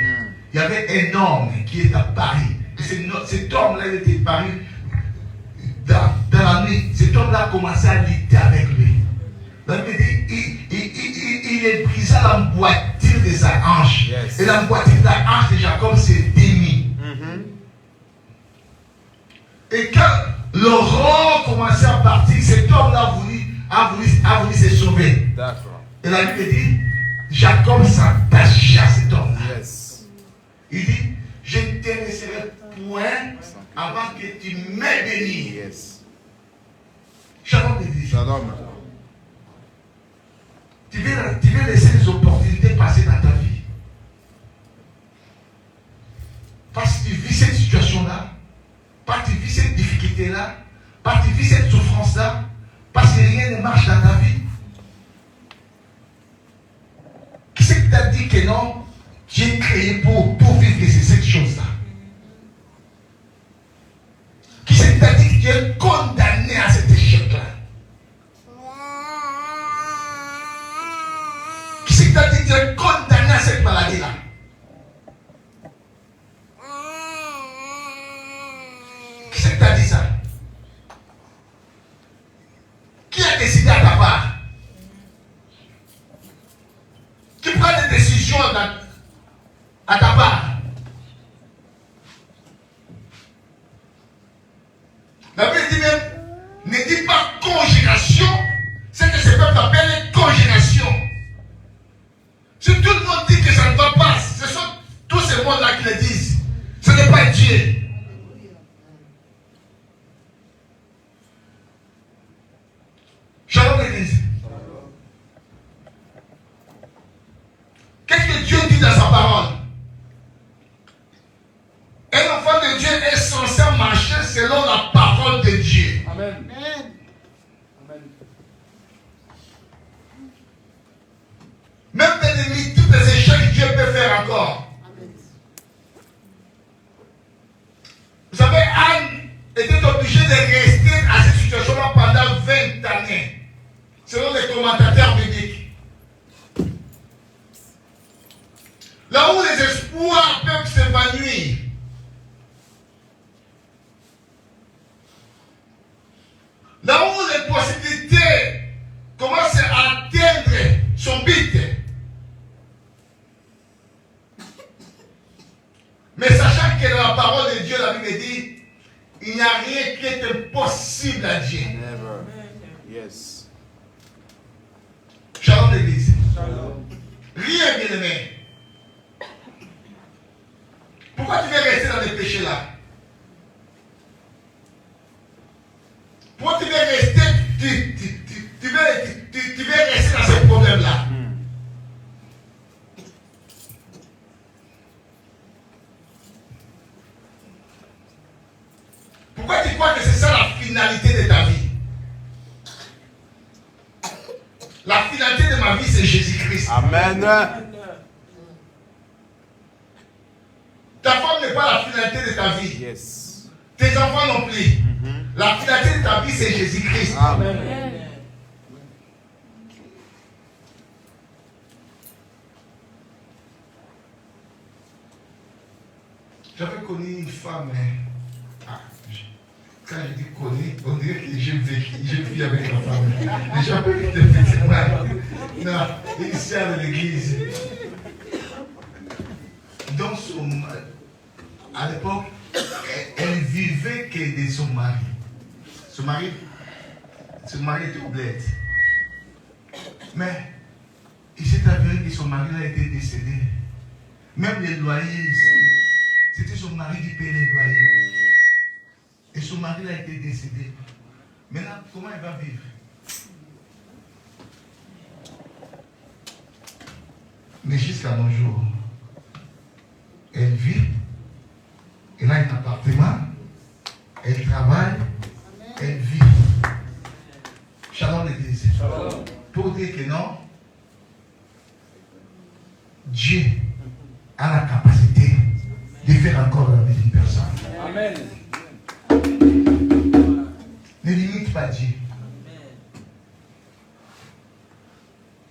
il y avait un homme qui est à Paris. Et cet homme-là, il était paru dans la nuit. Cet homme-là a commencé à lutter avec lui. La Bible dit, il est brisé l'emboîture de sa hanche. Yes. Et l'emboîture de la hanche de Jacob s'est démise. Et quand le roi commençait à partir, cet homme-là a voulu se sauver. D'accord. Et la Bible dit, Jacob s'attacha à cet homme-là. Yes. Il dit, je ne te laisserai point avant que tu m'aies béni. Yes. Shalom l'église. Shalom. Tu veux laisser les opportunités passer dans ta vie. Parce que tu vis cette situation-là, parce que tu vis cette difficulté-là, parce que tu vis cette souffrance-là, parce que rien ne marche dans ta vie. Qui c'est qui t'a dit que non, tu es créé pour vivre cette chose-là? Qui c'est qui t'a dit que tu es condamné à cet échec-là? Qui c'est qui t'a dit que tu es condamné à cette maladie-là? Qui c'est qui t'a dit ça? Qui a décidé à ta part? Qui prend des décisions à ta part? La Bible dit même, ne dis pas congélation, c'est que ce peuple appelle congélation. Si tout le monde dit que ça ne va pas, ce sont tous ces mots-là qui le disent. Ce n'est pas Dieu. Shalom l'église. Qu'est-ce que Dieu dit dans sa parole? Un enfant de Dieu est censé marcher selon la parole de Dieu. Amen. Amen. Même dans les multiples échecs, Dieu peut faire encore. Amen. Vous savez, Anne était obligée de rester à cette situation-là pendant 20 années, selon les commentateurs bibliques. Là où les espoirs peuvent s'évanouir, là où les possibilités commencent à atteindre son but. Mais sachant que dans la parole de Dieu, la Bible dit, il n'y a rien qui est impossible à Dieu. Never. Yes. Shalom l'église. Shalom. Rien, bien aimé. Pourquoi tu veux rester dans les péchés là? Pourquoi tu veux rester, tu veux rester dans ce problème là? Pourquoi tu crois que c'est ça la finalité de ta vie? La finalité de ma vie, c'est Jésus-Christ. Amen. Ta femme n'est pas la finalité de ta vie. Yes. Tes enfants non plus. La finalité de ta vie, c'est Jésus-Christ. Amen. J'avais connu une femme. Quand je dis connu, on dirait que j'ai vécu avec la femme. Les gens peuvent être effectivement. Non, ici à l'église. Donc, à l'époque, elle vivait que de son mari. Son mari était au bled. Mais il s'est avéré que son mari a été décédé. Même les loyers ici, c'était son mari qui payait les loyers. Et son mari a été décédé. Maintenant, comment elle va vivre? Mais jusqu'à nos jours, elle vit, elle a un appartement, elle travaille, elle vit. Shalom l'église. Pour dire que non, Dieu a la capacité de faire encore la vie d'une personne. Amen. Dieu.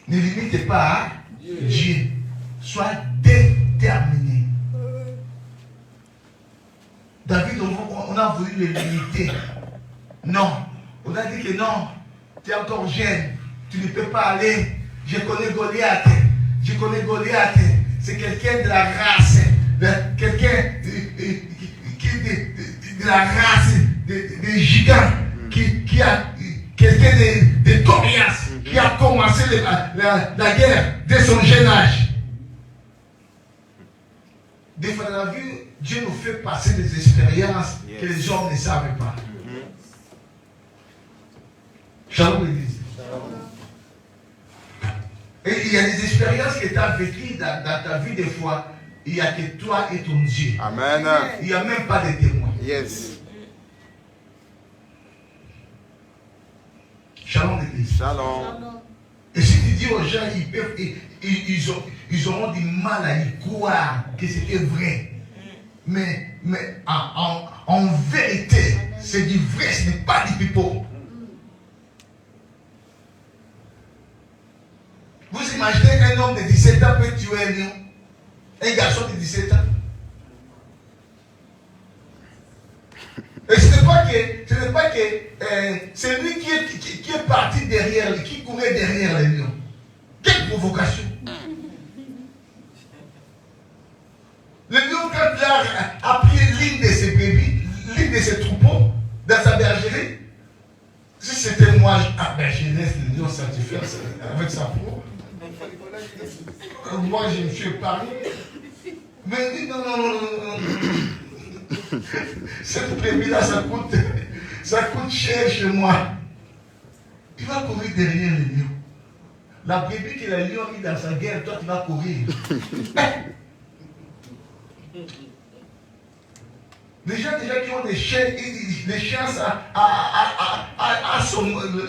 Ne limitez pas à Dieu. Sois déterminé. David, on a voulu le limiter. Non. On a dit que non, tu es encore jeune. Tu ne peux pas aller. Je connais Goliath. Je connais Goliath. C'est quelqu'un de la race. Quelqu'un de la race des gigants. Qui a quelqu'un de coriace. Qui a commencé la guerre dès son jeune âge. Des fois dans la vie, Dieu nous fait passer des expériences que les hommes ne savent pas. Shalom l'église. Et il y a des expériences que tu as vécues dans ta vie des fois. Il n'y a que toi et ton Dieu. Amen. Il n'y a même pas de témoins. Yes. Shalom l'église. Shalom. Et si tu dis aux gens, ils auront du mal à y croire que c'était vrai. Mais en vérité, c'est du vrai, ce n'est pas du pipeau. Vous imaginez un homme de 17 ans peut tuer un lion? Un garçon de 17 ans? Et ce n'est pas que c'est lui qui est parti derrière, qui courait derrière les lions. Quelle provocation! Le lion, quand il a pris l'une de ses bébés, l'une de ses troupeaux, dans sa bergerie, si c'était moi, je laisse le lion satisfaire avec sa peau. Moi, je me suis épargné. Mais il dit non. Cette brebis-là, ça coûte cher chez moi. Tu vas courir derrière le lion. La brebis que le lion a mis dans sa guerre, toi, tu vas courir. Les gens déjà qui ont des chiens, les chiens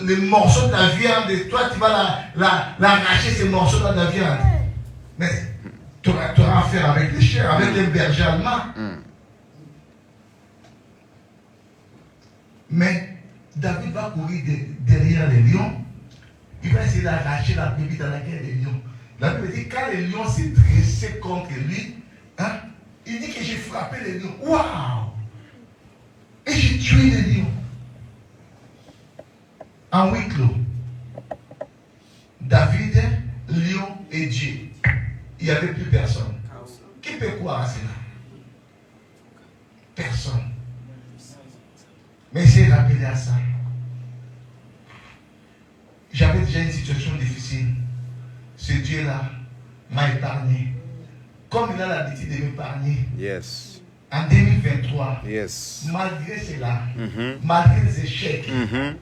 les morceaux de la viande, et toi tu vas l'arracher ces morceaux de la viande. Mais tu auras affaire avec les chiens, avec les bergers allemands. Mais David va courir derrière les lions. Il va essayer d'arracher la brebis dans laquelle les lions. La Bible dit quand les lions s'est dressé contre lui, hein, il dit que j'ai frappé les lions. Waouh! Et j'ai tué les lions. En huis clos. David, lion et Dieu. Il n'y avait plus personne. Qui peut croire à cela? Personne. Mais il s'est rappelé à ça. J'avais déjà une situation difficile. Ce Dieu-là m'a épargné. Comme il a l'habitude de m'épargner. Yes. En 2023, Yes. malgré cela, malgré les échecs,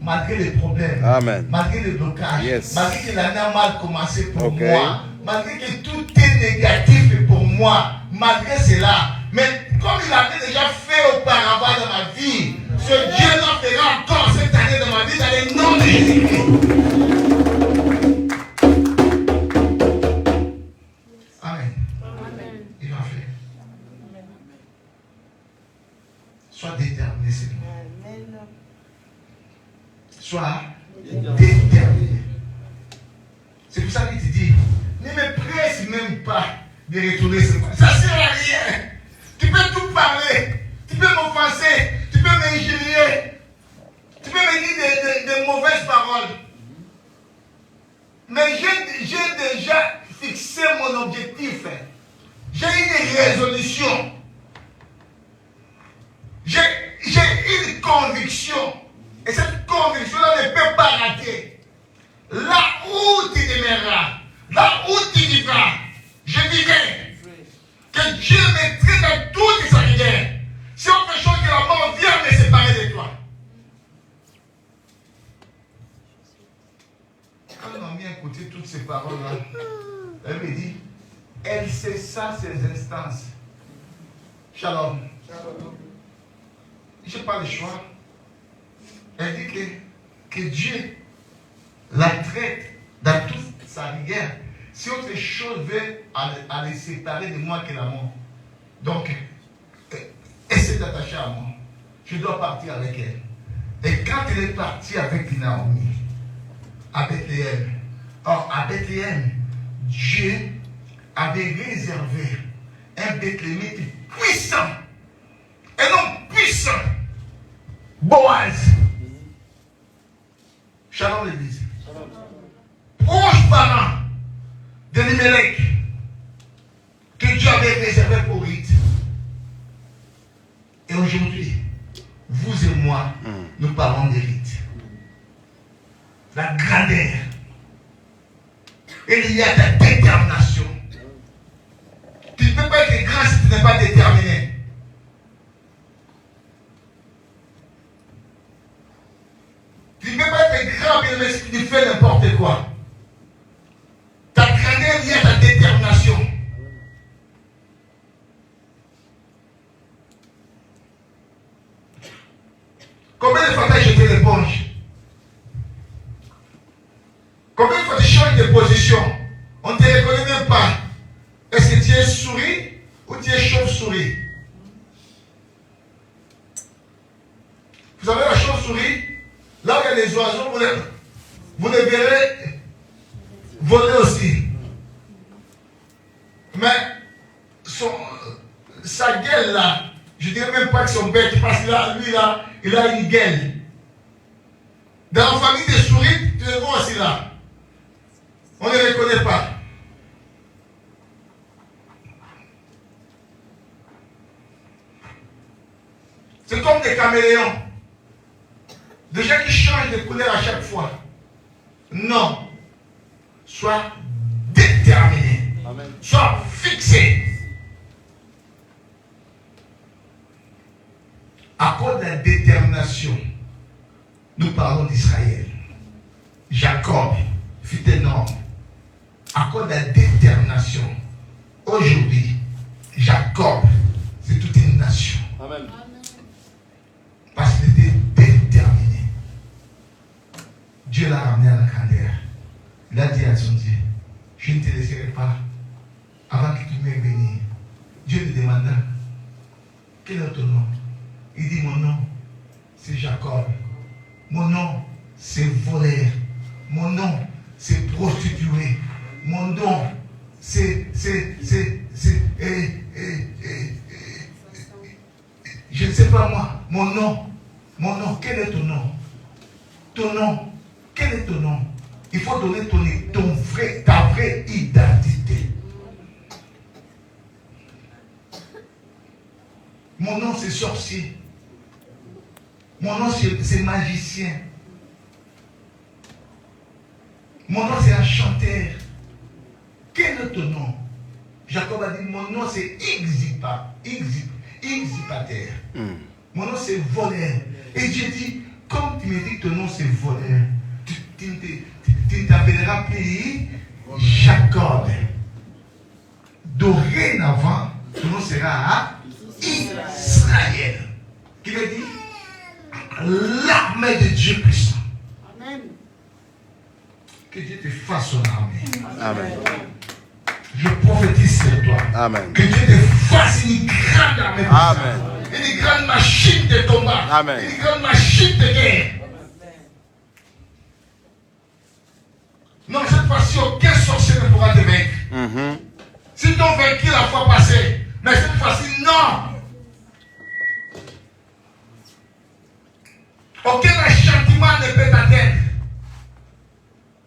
malgré les problèmes, Amen. malgré les blocages, Yes. malgré que l'année a mal commencé pour Ok. moi, malgré que tout est négatif pour moi, malgré cela, mais comme il avait déjà fait auparavant dans ma vie, ce Dieu l'en fera encore cette année dans ma vie dans le nom de Jésus-Christ. Amen. Il va faire. Sois déterminé, Seigneur. Sois déterminé. C'est pour ça qu'il te dit, ne me presse même pas de retourner ce monde. Ça ne sert à rien. Tu peux tout parler. Tu peux m'offenser. Tu peux m'injurier. Tu peux me dire des mauvaises paroles. Mais j'ai déjà fixé mon objectif. J'ai une résolution. J'ai une conviction. Et cette conviction-là ne peut pas rater. Là où tu demeureras, là où tu vivras, je dirai que Dieu mettrait dans toute sa rigueur. Si on fait chose que la mort vient me séparer de toi. Quand on a mis à côté toutes ces paroles-là, elle me dit, elle cessa ses instances. Shalom. Je n'ai pas le choix. Elle dit que Dieu la traite dans toute sa rigueur. Si autre chose veut à les séparer de moi que la mort. Donc, essaie d'attacher à moi. Je dois partir avec elle. Et quand il est parti avec Naomi à Bethléem, or à Bethléem, Dieu avait réservé un Bethléemite puissant, un homme puissant, Boaz. Shalom l'église. Proche parent de Elimelech que Dieu avait réservé pour Ruth. Et aujourd'hui, vous et moi, nous parlons de Ruth. La grandeur. Et il y a ta détermination. Tu ne peux pas être grand si tu n'es pas déterminé. Tu ne peux pas être grand mais si tu fais n'importe quoi. Ta grandeur liée à ta détermination. Combien de fois tu as jeté l'éponge? Combien de fois tu changes de position? On ne te reconnaît même pas. Est-ce que tu es souris ou tu es chauve-souris? Vous savez la chauve-souris? Là où il y a les oiseaux, vous les verrez voler aussi. Mais sa gueule là, je ne dirais même pas que son bec, parce que là, lui là, il a une gueule. Dans la famille des souris, tu les vois aussi là. On ne les reconnaît pas. C'est comme des caméléons. Des gens qui changent de couleur à chaque fois. Non. Sois déterminé. Amen. Sois fixé. À cause de la détermination, nous parlons d'Israël. Jacob fut un homme. À cause de la détermination, aujourd'hui, Jacob, c'est toute une nation. Amen. Parce qu'il était déterminé. Dieu l'a ramené à la grandeur. Il a dit à son Dieu, je ne te laisserai pas avant que tu m'aies béni. Dieu lui demanda, quel est ton nom? Il dit, mon nom, c'est Jacob. Mon nom, c'est voleur. Mon nom, c'est prostitué. Mon nom, c'est je ne sais pas moi. Mon nom, quel est ton nom? Ton nom, quel est ton nom? Il faut donner ta vraie identité. Mon nom, c'est sorcier. Mon nom, c'est magicien. Mon nom, c'est un chanteur. Quel est ton nom? Jacob a dit, mon nom, c'est Ixipatère. Mon nom, c'est voleur. Et Dieu dit, comme tu me dis que ton nom, c'est voleur, tu ne t'appelleras plus Jacob. Dorénavant, ton nom sera Israël. Qui veut dire l'armée de Dieu puissant. Amen. Que Dieu te fasse son armée. Amen. Je prophétise sur toi. Amen. Que Dieu te fasse une grande armée puissante. Amen. Une grande machine de combat. Amen. Une grande machine de guerre. Non, cette fois-ci, aucun sorcier ne pourra te vaincre. Si t'ont vaincu la fois passée, mais cette fois-ci, non. Aucun enchantement ne peut t'atteindre.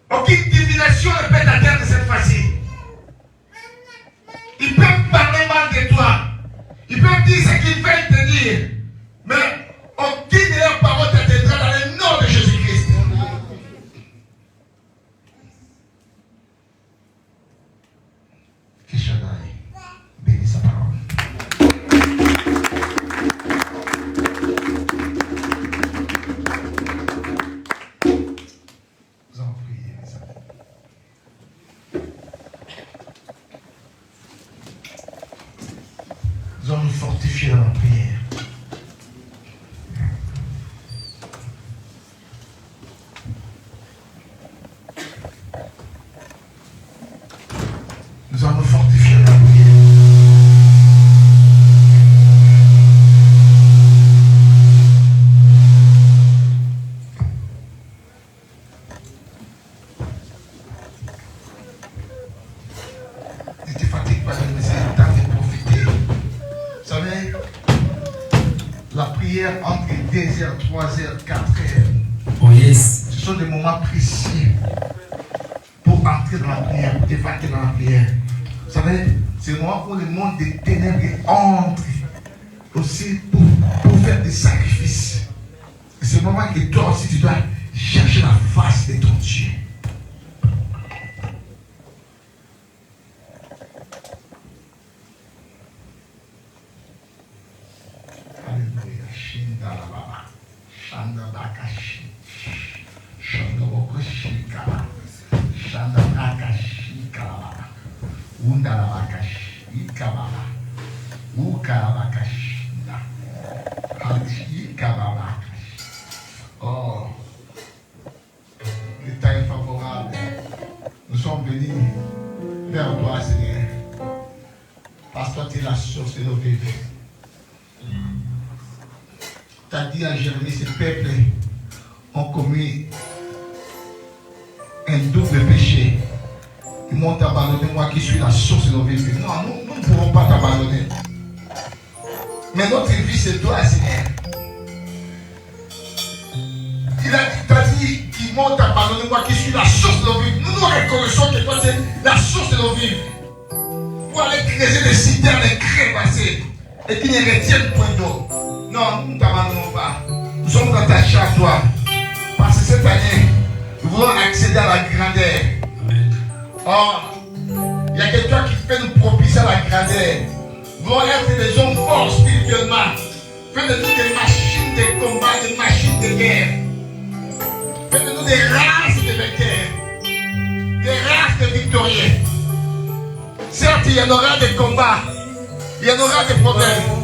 Aucune divination ne peut t'atteindre cette fois-ci. Ils peuvent parler mal de toi. Ils peuvent dire ce qu'ils veulent te dire. Mais aucune de leurs paroles t'atteindra dans le nom de Jésus-Christ. Que Shaddai bénisse sa parole. entre 2h, 3h, 4h. Oh yes. Ce sont des moments précieux pour entrer dans la prière, pour débattre dans la prière. Vous savez, c'est le moment où le monde des ténèbres entre aussi pour faire des sacrifices. Et c'est le moment que toi aussi tu dois chercher la face de ton Dieu. Alléluia. Shinda la baba. Shanda bakashi. Shanda bokoshi kala. Shanda bakashi kala. Unda la bakashi kala. Uka la bakashi. Hachi kala. Oh. Le temps est favorable. Nous sommes venus vers toi, Seigneur. Parce que toi, tu es la source de nos vies. Tu as dit à Jérémie, ces peuples ont commis un double péché. Ils m'ont abandonné, moi qui suis la source de nos vies. Non, nous ne pouvons pas t'abandonner. Mais notre vie, c'est toi, Seigneur. Tu as dit qu'ils m'ont abandonné, moi qui suis la source de nos vies. Nous nous reconnaissons que toi, tu es la source de nos vies. Pour aller creuser des citernes crévassées et qui ne retiennent point d'eau. Non, nous ne t'abandonnons pas. Nous sommes attachés à toi. Parce que cette année, nous voulons accéder à la grandeur. Amen. Or, il n'y a que toi qui peux nous propulser à la grandeur. Nous voulons être des hommes forts spirituellement. Fais de nous des machines de combat, des machines de guerre. Fais de nous des races de vainqueurs. Des races de victorieux. Certes, il y en aura des combats. Il y en aura des problèmes.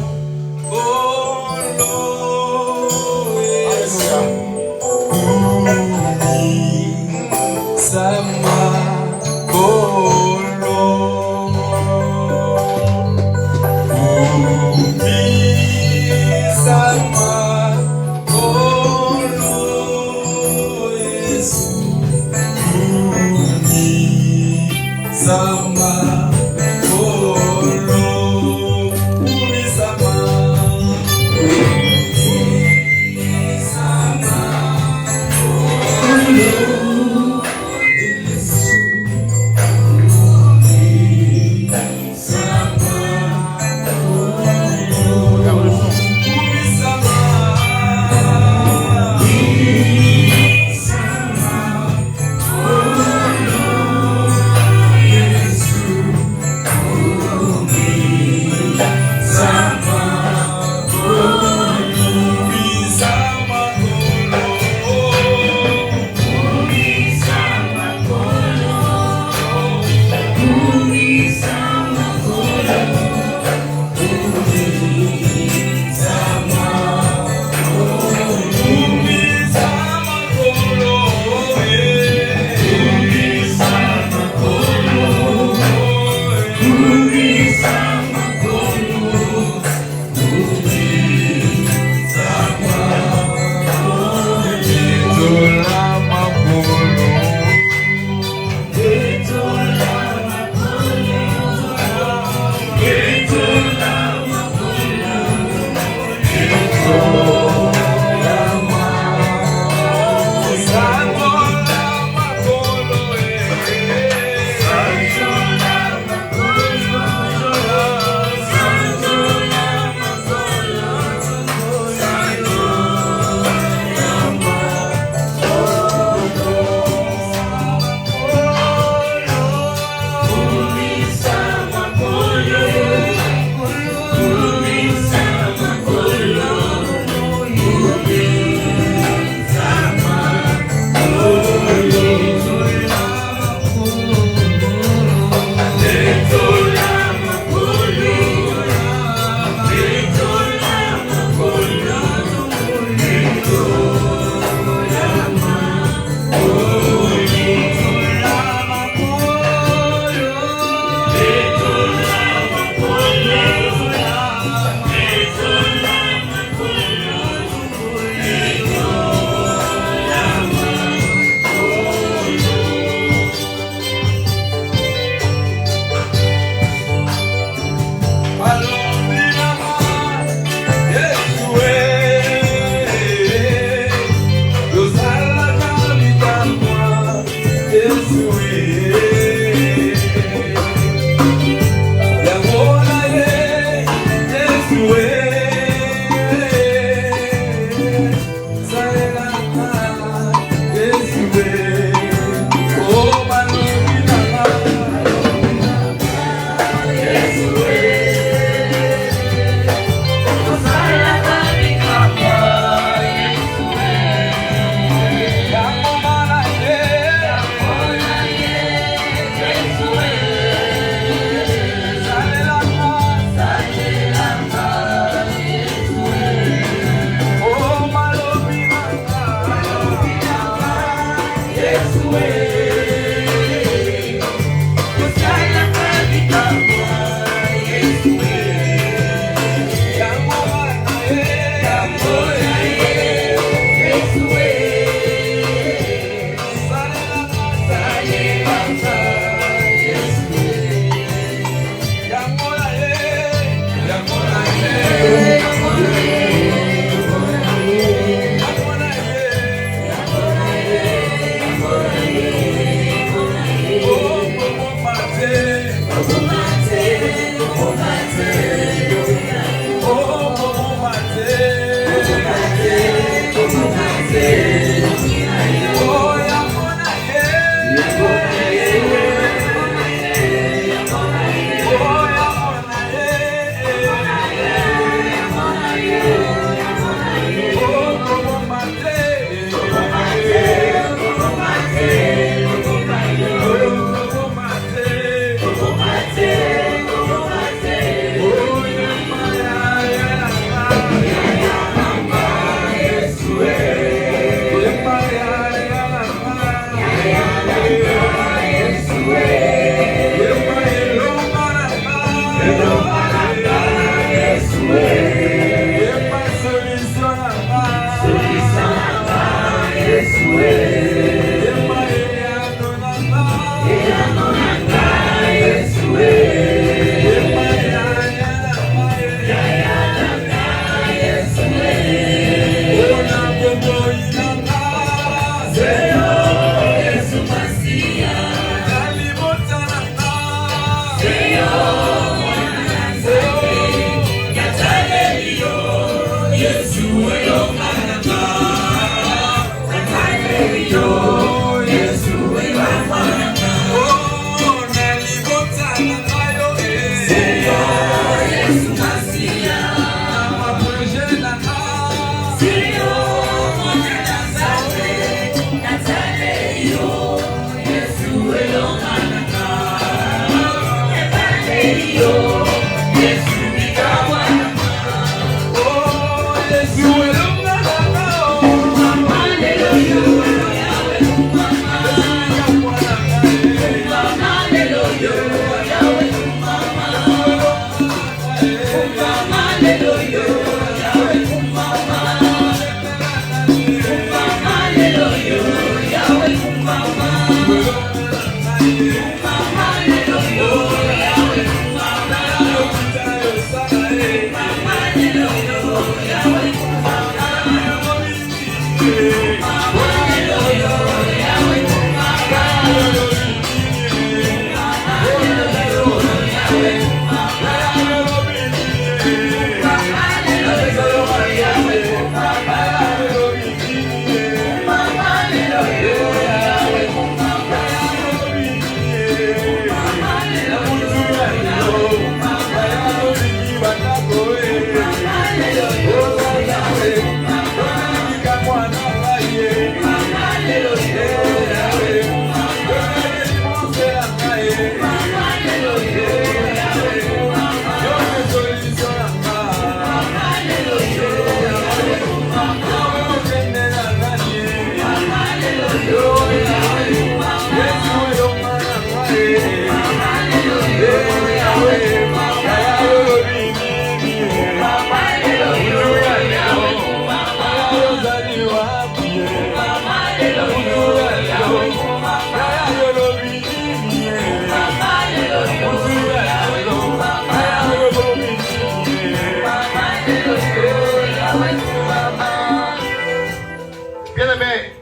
Bien-aimé,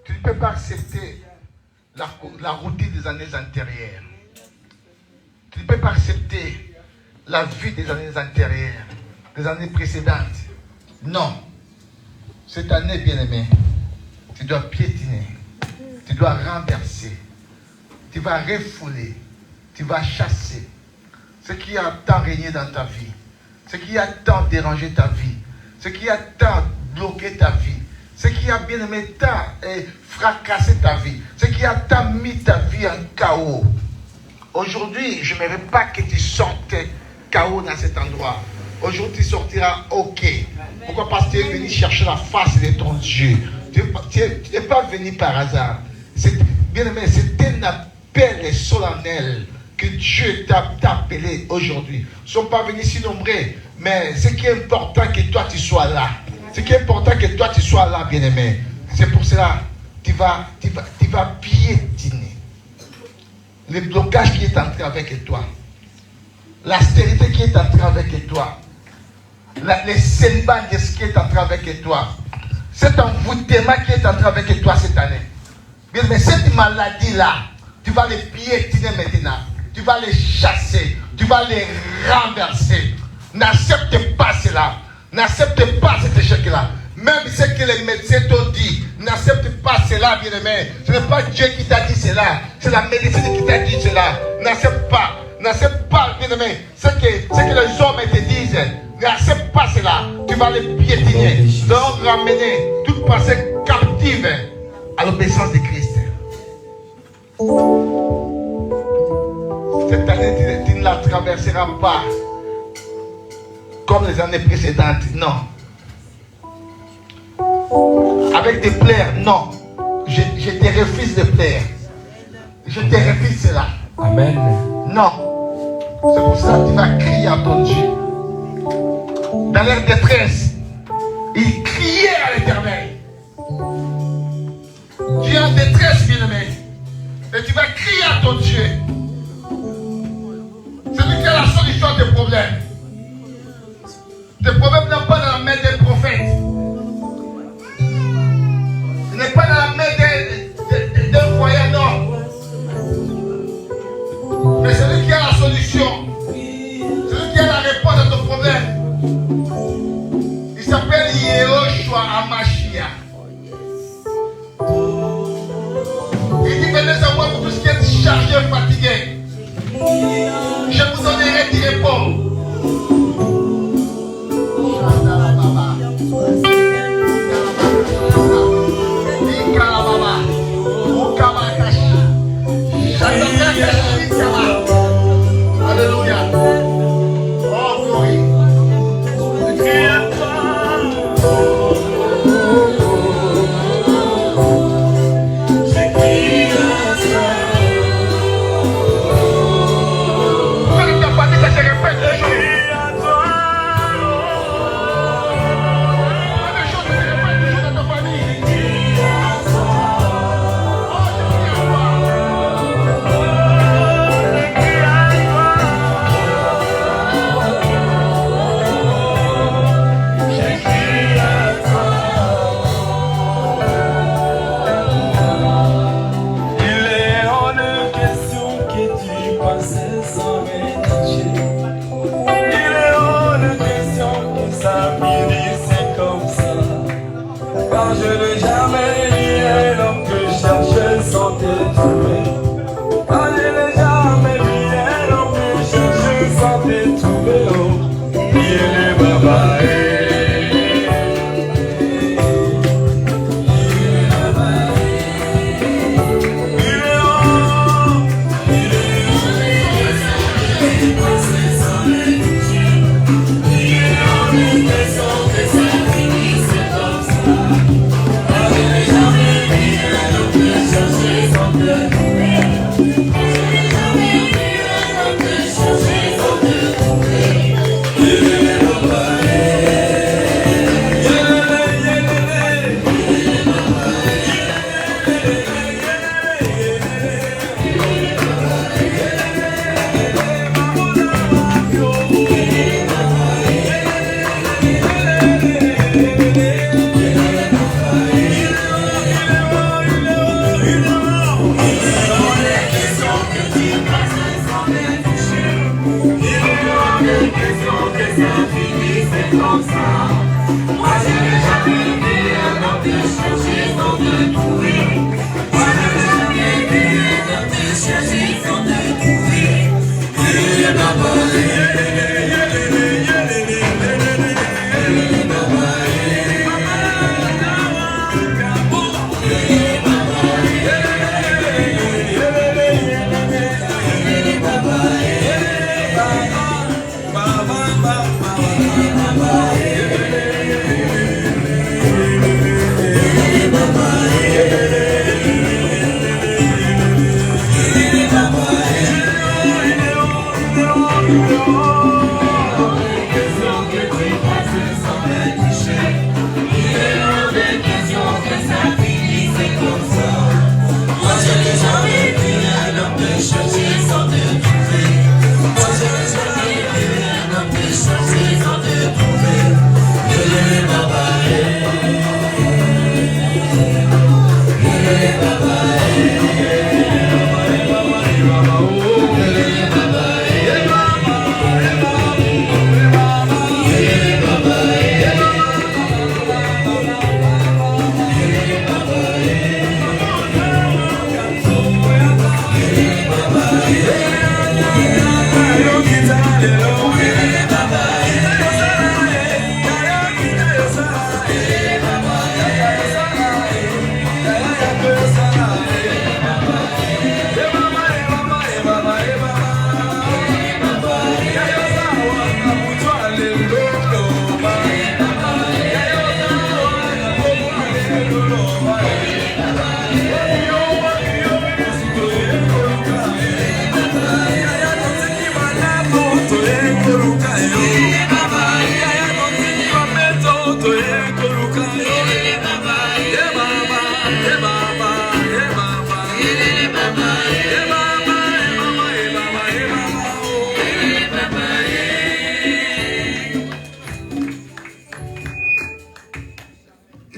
tu ne peux pas accepter la routine des années antérieures. Tu ne peux pas accepter la vie des années antérieures, des années précédentes. Non. Cette année, bien-aimé, tu dois piétiner. Tu dois renverser. Tu vas refouler. Tu vas chasser. Ce qui a tant régné dans ta vie. Ce qui a tant dérangé ta vie. Ce qui a tant bloqué ta vie. Ce qui a bien aimé tant fracassé ta vie. Ce qui a tant mis ta vie en chaos. Aujourd'hui, je n'aimerais pas que tu sortes chaos dans cet endroit. Aujourd'hui, tu sortiras OK. Pourquoi? Parce que tu es venu chercher la face de ton Dieu. Tu n'es pas venu par hasard. Bien aimé, c'est un appel solennel que Dieu t'a appelé aujourd'hui. Ils ne sont pas venus si nombreux, mais ce qui est important, que toi tu sois là. Ce qui est important, que toi tu sois là, bien-aimé. C'est pour cela que tu vas piétiner le blocage qui est entré avec toi, la stérilité qui est entrée avec toi, le célibat qui est entré avec toi, cet envoûtement qui est entré avec toi cette année. Bien, mais cette maladie-là, tu vas les piétiner maintenant. Tu vas les chasser. Tu vas les renverser. N'accepte pas cela. N'accepte pas cet échec-là. Même ce que les médecins t'ont dit, n'accepte pas cela, bien-aimé. Ce n'est pas Dieu qui t'a dit cela. C'est la médecine qui t'a dit cela. N'accepte pas. N'accepte pas, bien-aimé. Ce que les hommes te disent. N'accepte pas cela. Tu vas les piétiner. Donc ramener toute pensée captive à l'obéissance de Christ. Cette année, tu ne la traverseras pas comme les années précédentes. Non. Avec des plaies, non. Je te refuse de plaire. Je te refuse cela. Amen. Non. C'est pour ça que tu vas crier à ton Dieu. Dans leur détresse, ils criaient à l'Éternel. Et tu vas crier à ton Dieu. C'est lui qui a la solution à tes problèmes. Tes problèmes ne sont pas dans la main des prophètes. Il n'est pas dans la main d'un foyer, non. Mais c'est lui qui a la solution. C'est lui qui a la réponse à ton problème. Il s'appelle Yehoshua Hamashiach. Il dit venez à moi pour tout ce qui est chargé et fatigué. Je vous donnerai des réponses. Alléluia. Oh, glory.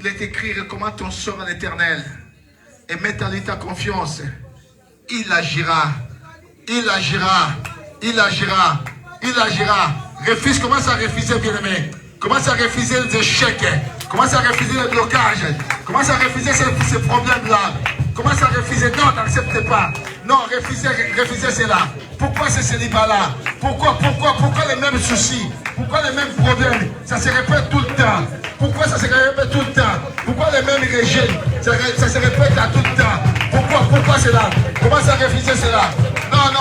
Il est écrit, recommande ton sort à l'Éternel et mets en lui ta confiance. Il agira, il agira, il agira, il agira. Refuse, commence à refuser, bien-aimé. Commence à refuser les échecs. Commence à refuser les blocages. Commence à refuser ces problèmes-là. Commence à refuser. Non, n'accepte pas. Non, refusez cela. Pourquoi ce célibat-là? Pourquoi les mêmes soucis? Pourquoi les mêmes problèmes? Ça se répète tout le temps. Pourquoi ça se répète tout le temps? Pourquoi les mêmes régimes? Ça se répète à tout le temps. Pourquoi cela? Commence à refuser cela. Non.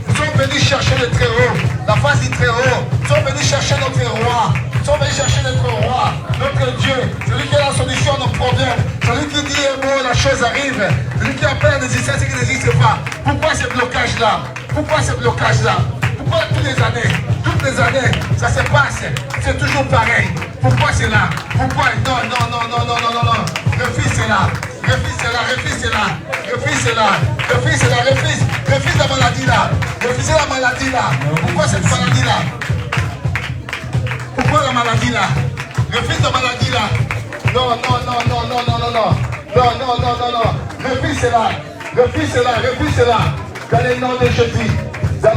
Nous sommes venus chercher le très haut. La face du très haut. Nous sommes venus chercher notre roi. Nous sommes venus chercher notre roi, notre Dieu, celui qui a la solution à nos problèmes, celui qui dit un mot, la chose arrive, celui qui appelle des existences qui n'existent pas. Pourquoi ce blocage-là? Pourquoi ce blocage-là? Pourquoi toutes les années, ça se passe, c'est toujours pareil? Pourquoi c'est là? Pourquoi? Non. Refuse cela. Refuse la maladie là. Refusez la maladie là. Pourquoi cette maladie là? Pourquoi la maladie là? Refuse la maladie là. Non. Refuse cela. Dans le nom de Jésus. Dans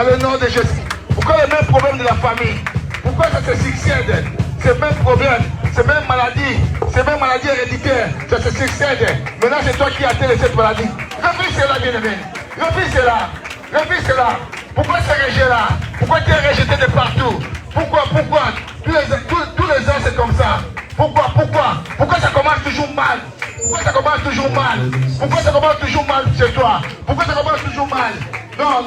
le nom de Jésus. Pourquoi les mêmes problèmes de la famille? Pourquoi ça se succède? Ces mêmes problèmes, ces mêmes maladies héréditaires, ça se succède. Maintenant c'est toi qui as atteint cette maladie. Refuse cela, bien-aimé. Refuse cela. Pourquoi ce rejet-là? Pourquoi tu es rejeté de partout? Pourquoi? Tous les ans c'est comme ça. Pourquoi ça commence toujours mal? Pourquoi ça commence toujours mal chez toi? Pourquoi ça commence toujours mal? Non.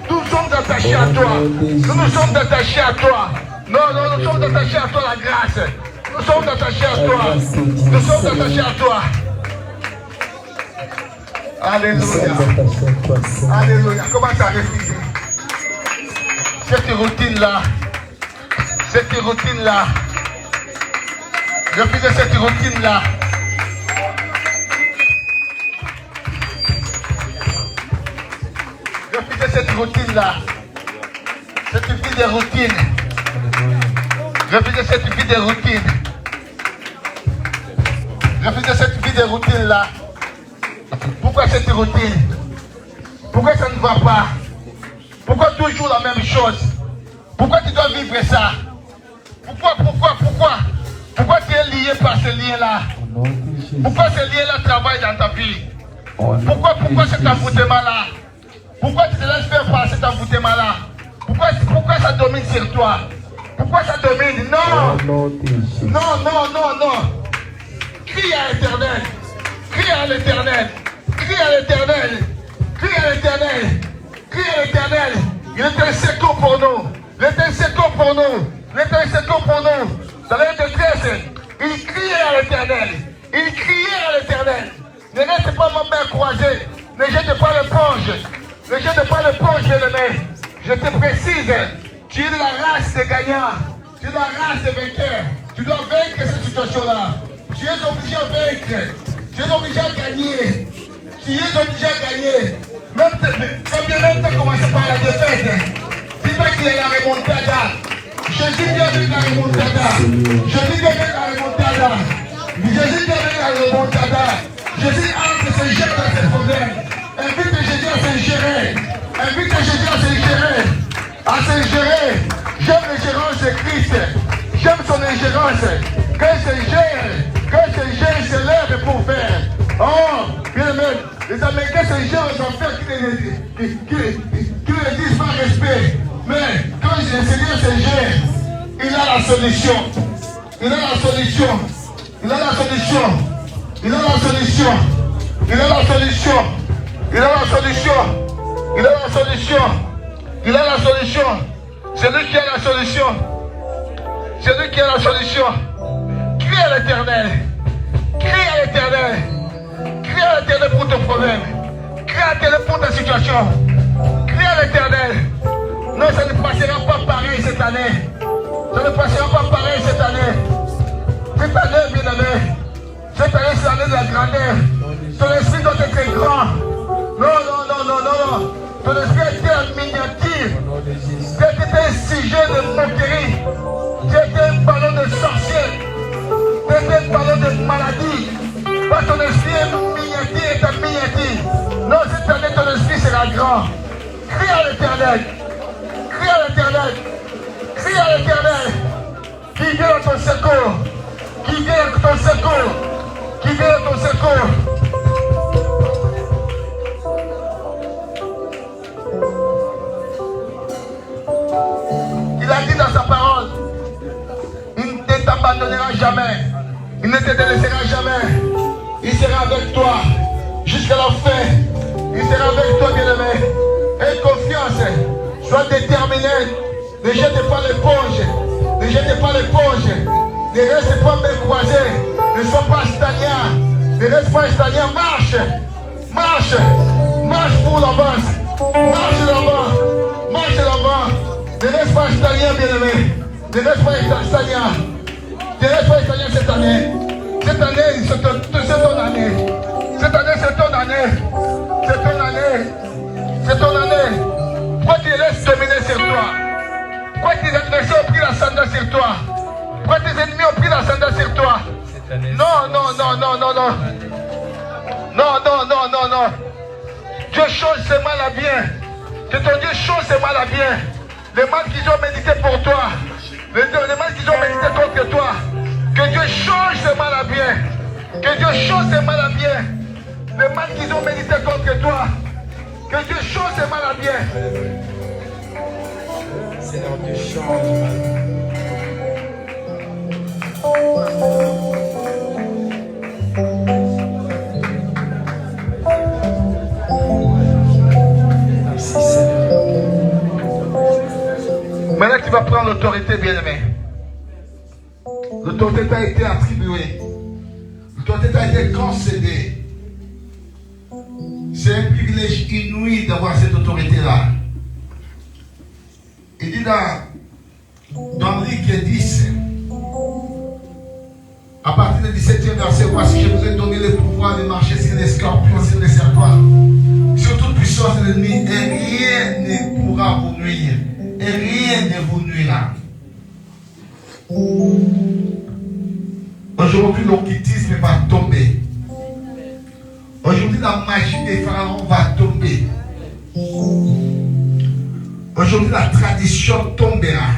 Nous sommes attachés à toi. Nous sommes attachés à toi. Non, nous sommes attachés à toi, la grâce. Nous sommes attachés à toi. Alléluia. Commence à refuser cette routine-là. Refusez cette routine-là. Refusez cette routine-là. Cette vie de routine. Refusez cette vie de routine. Refusez cette vie de routine-là. Pourquoi cette routine? Pourquoi ça ne va pas? Pourquoi toujours la même chose? Pourquoi tu dois vivre ça? Pourquoi tu es lié par ce lien-là? Pourquoi ce lien-là travaille dans ta vie? Pourquoi cet envoûtement-là? Pourquoi tu te laisses faire par cet envoûtement-là? Pourquoi ça domine sur toi? Pourquoi ça domine? Non! Crie à l'Éternel! Crie à l'Éternel! Il est un secours pour nous! Dans la détresse, il criait à l'Éternel! Ne reste pas ma main croisée! Ne jette pas l'éponge, bien-aimé! Je te précise, tu es de la race des gagnants! Tu es de la race des vainqueurs! Tu dois vaincre cette situation-là! Tu es obligé à vaincre! Tu es obligé à gagner! Même tu as commencé par la défaite! Dis-moi qu'il est la remontada! Jésus vient avec la remontada! Jésus entre se jette dans ses problèmes! Invite Jésus à se gérer! J'aime l'ingérence de Christ! J'aime son ingérence! Quand se gère, c'est l'heure pour faire! Oh, bien aimé, les Américains se gèrent aux affaires qui ne disent pas respect. Mais quand le Seigneur se gère, il a la solution. C'est lui qui a la solution. Crie à l'Éternel. Crie à l'Éternel pour ton problème. Crie à l'Éternel pour ta situation. Crie à l'Éternel. Non, ça ne passera pas pareil cette année. Cette année, bien aimé. Cette année, c'est l'année de la grandeur. Ton esprit doit être grand. Non. Ton esprit a été en miniature. Tu as été un sujet de moquerie. Tu as été un ballon de sorcier. Tu as été un ballon de maladie. Parce que ton esprit est miniature et ta miniature. Non, cette année, ton esprit sera grand. Crie à l'Éternel. Crie à l'Éternel. Crie à l'Éternel. Qui vient à ton secours. Qui vient à ton secours. Qui vient à ton secours. Il a dit dans sa parole, il ne t'abandonnera jamais, il ne te délaissera jamais, il sera avec toi jusqu'à la fin, il sera avec toi bien-aimé. Aie confiance, sois déterminé, ne jette pas l'éponge, ne jette pas l'éponge, ne reste pas main croisée, ne sois pas stagnant, ne reste pas stagnant, marche, marche, marche pour l'avance, marche l'avant, marche l'avant. Ne reste pas stagnant, bien-aimé. Ne reste pas stagnant. Ne reste pas stagnant cette année. Cette année, c'est ton année. Cette année, c'est ton année. C'est ton année. C'est ton année. Pourquoi tu laisses dominer sur toi? Pourquoi tes adversaires ont pris l'ascendant sur toi? Pourquoi tes ennemis ont pris l'ascendant sur toi? Non, non, non, non, non, non. Non, non, non, non, non. Dieu change ce mal à bien. Que ton Dieu change ce mal à bien. Les mal qu'ils ont médité pour toi, les mal qu'ils ont médité contre toi, que Dieu change ce mal à bien, que Dieu change ce mal à bien, les mal qu'ils ont médité contre toi, que Dieu change ce mal à bien. Seigneur, Dieu change. Merci Seigneur. Maintenant tu vas prendre l'autorité, bien-aimé. L'autorité t'a été attribuée. L'autorité t'a été concédée. C'est un privilège inouï d'avoir cette autorité-là. Il dit dans Luc 10, à partir du 17e verset, voici, je vous ai donné le pouvoir de marcher sur les scorpions, sur les serpents, sur toute puissance de l'ennemi, et rien ne pourra vous nuire. Et rien ne vous nuira. Aujourd'hui, l'occultisme va tomber. Aujourd'hui, la magie des pharaons va tomber. Aujourd'hui, la tradition tombera.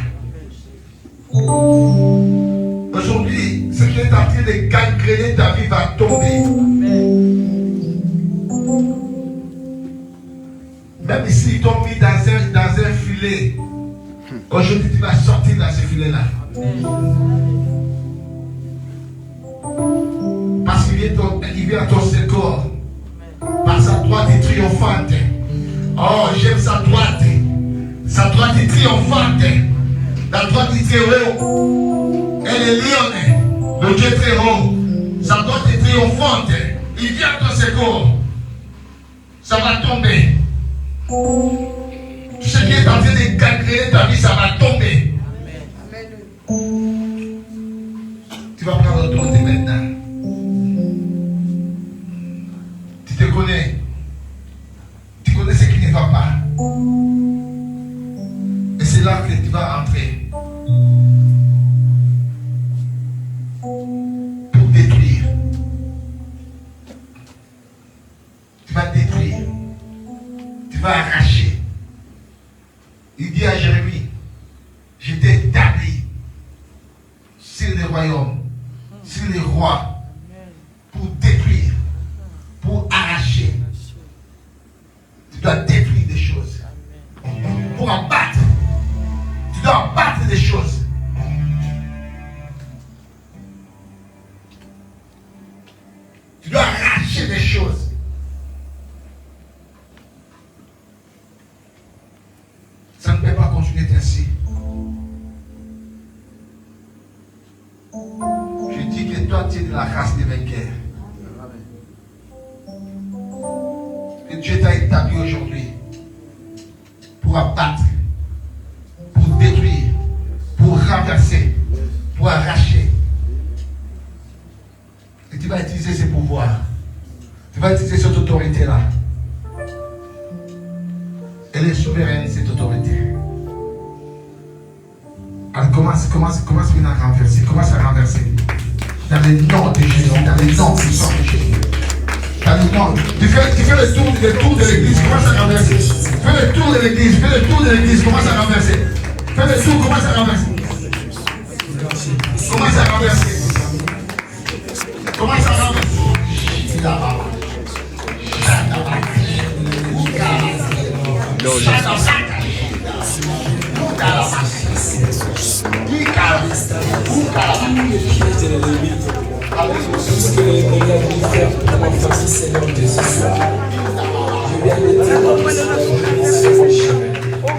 Aujourd'hui, ce qui est en train de gangréner ta vie va tomber. Même s'ils t'ont mis dans un filet, aujourd'hui, tu vas sortir dans ce filet-là. Parce qu'il vient à ton secours. Par sa droite triomphante. Oh, j'aime sa droite. Sa droite est triomphante. La droite est très haut. Elle est lionne. Le Dieu est très haut. Sa droite est triomphante. Il vient à ton secours. Ça va tomber. Tout ce qui est en train de gangréner ta vie, ça va tomber. Tu vas prendre l'autorité maintenant. Tu te connais. Tu connais ce qui ne va pas. Et c'est là que tu vas entrer. Pour détruire. Tu vas détruire. Tu vas arracher. Il dit à Jérémie, je t'ai établi sur les royaumes, sur les rois, pour détruire, pour arracher. Tu dois détruire des choses. Pour abattre. Tu dois abattre des choses. Tu dois arracher des choses. Ça ne peut pas continuer ainsi. Je dis que toi, tu es de la race des vainqueurs. Que Dieu t'a établi aujourd'hui pour abattre, pour détruire, pour renverser, pour arracher. Et tu vas utiliser ces pouvoirs. Tu vas utiliser cette autorité-là. est souveraine, cette autorité. Alors commence maintenant à renverser. Commence à renverser. Dans le nom de Jésus. Dans le nom puissant de Jésus. Dans le nom. Tu fais le tour de l'église. Commence à renverser. Fais le tour de l'église. Fais le tour de l'église. Commence à renverser. Fais le tour. Commence à renverser. Commence à renverser. Commence à renverser. Tout ce que l'ennemi a voulu faire pour ma famille, Seigneur Dieu, ce soir, je viens de dire sur mon chemin. Par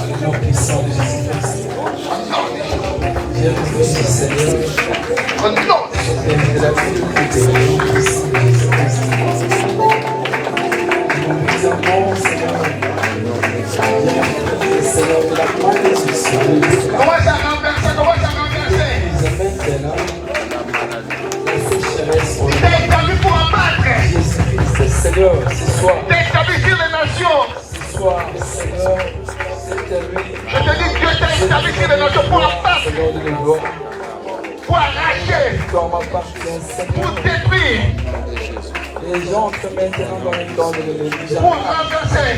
le nom puissant de Jésus-Christ. J'ai besoin, Seigneur, de la vie de l'ennemi puissant de Jésus-Christ. Nous avons, Seigneur, Seigneur, de la gloire de Jésus. Commence à renverser. Commence à renverser. Nous amène maintenant. T'es établi pour abattre. Jésus-Christ, Seigneur, ce soir. T'es établi sur les nations. Ce soir, Seigneur, c'était lui. Je te dis, Dieu t'a établi sur les nations pour abattre, Seigneur de gloire. pour arracher, Toi m'appartient, Seigneur. pour détruire, Les gens entrent maintenant dans le temps de l'ennemi. pour renverser.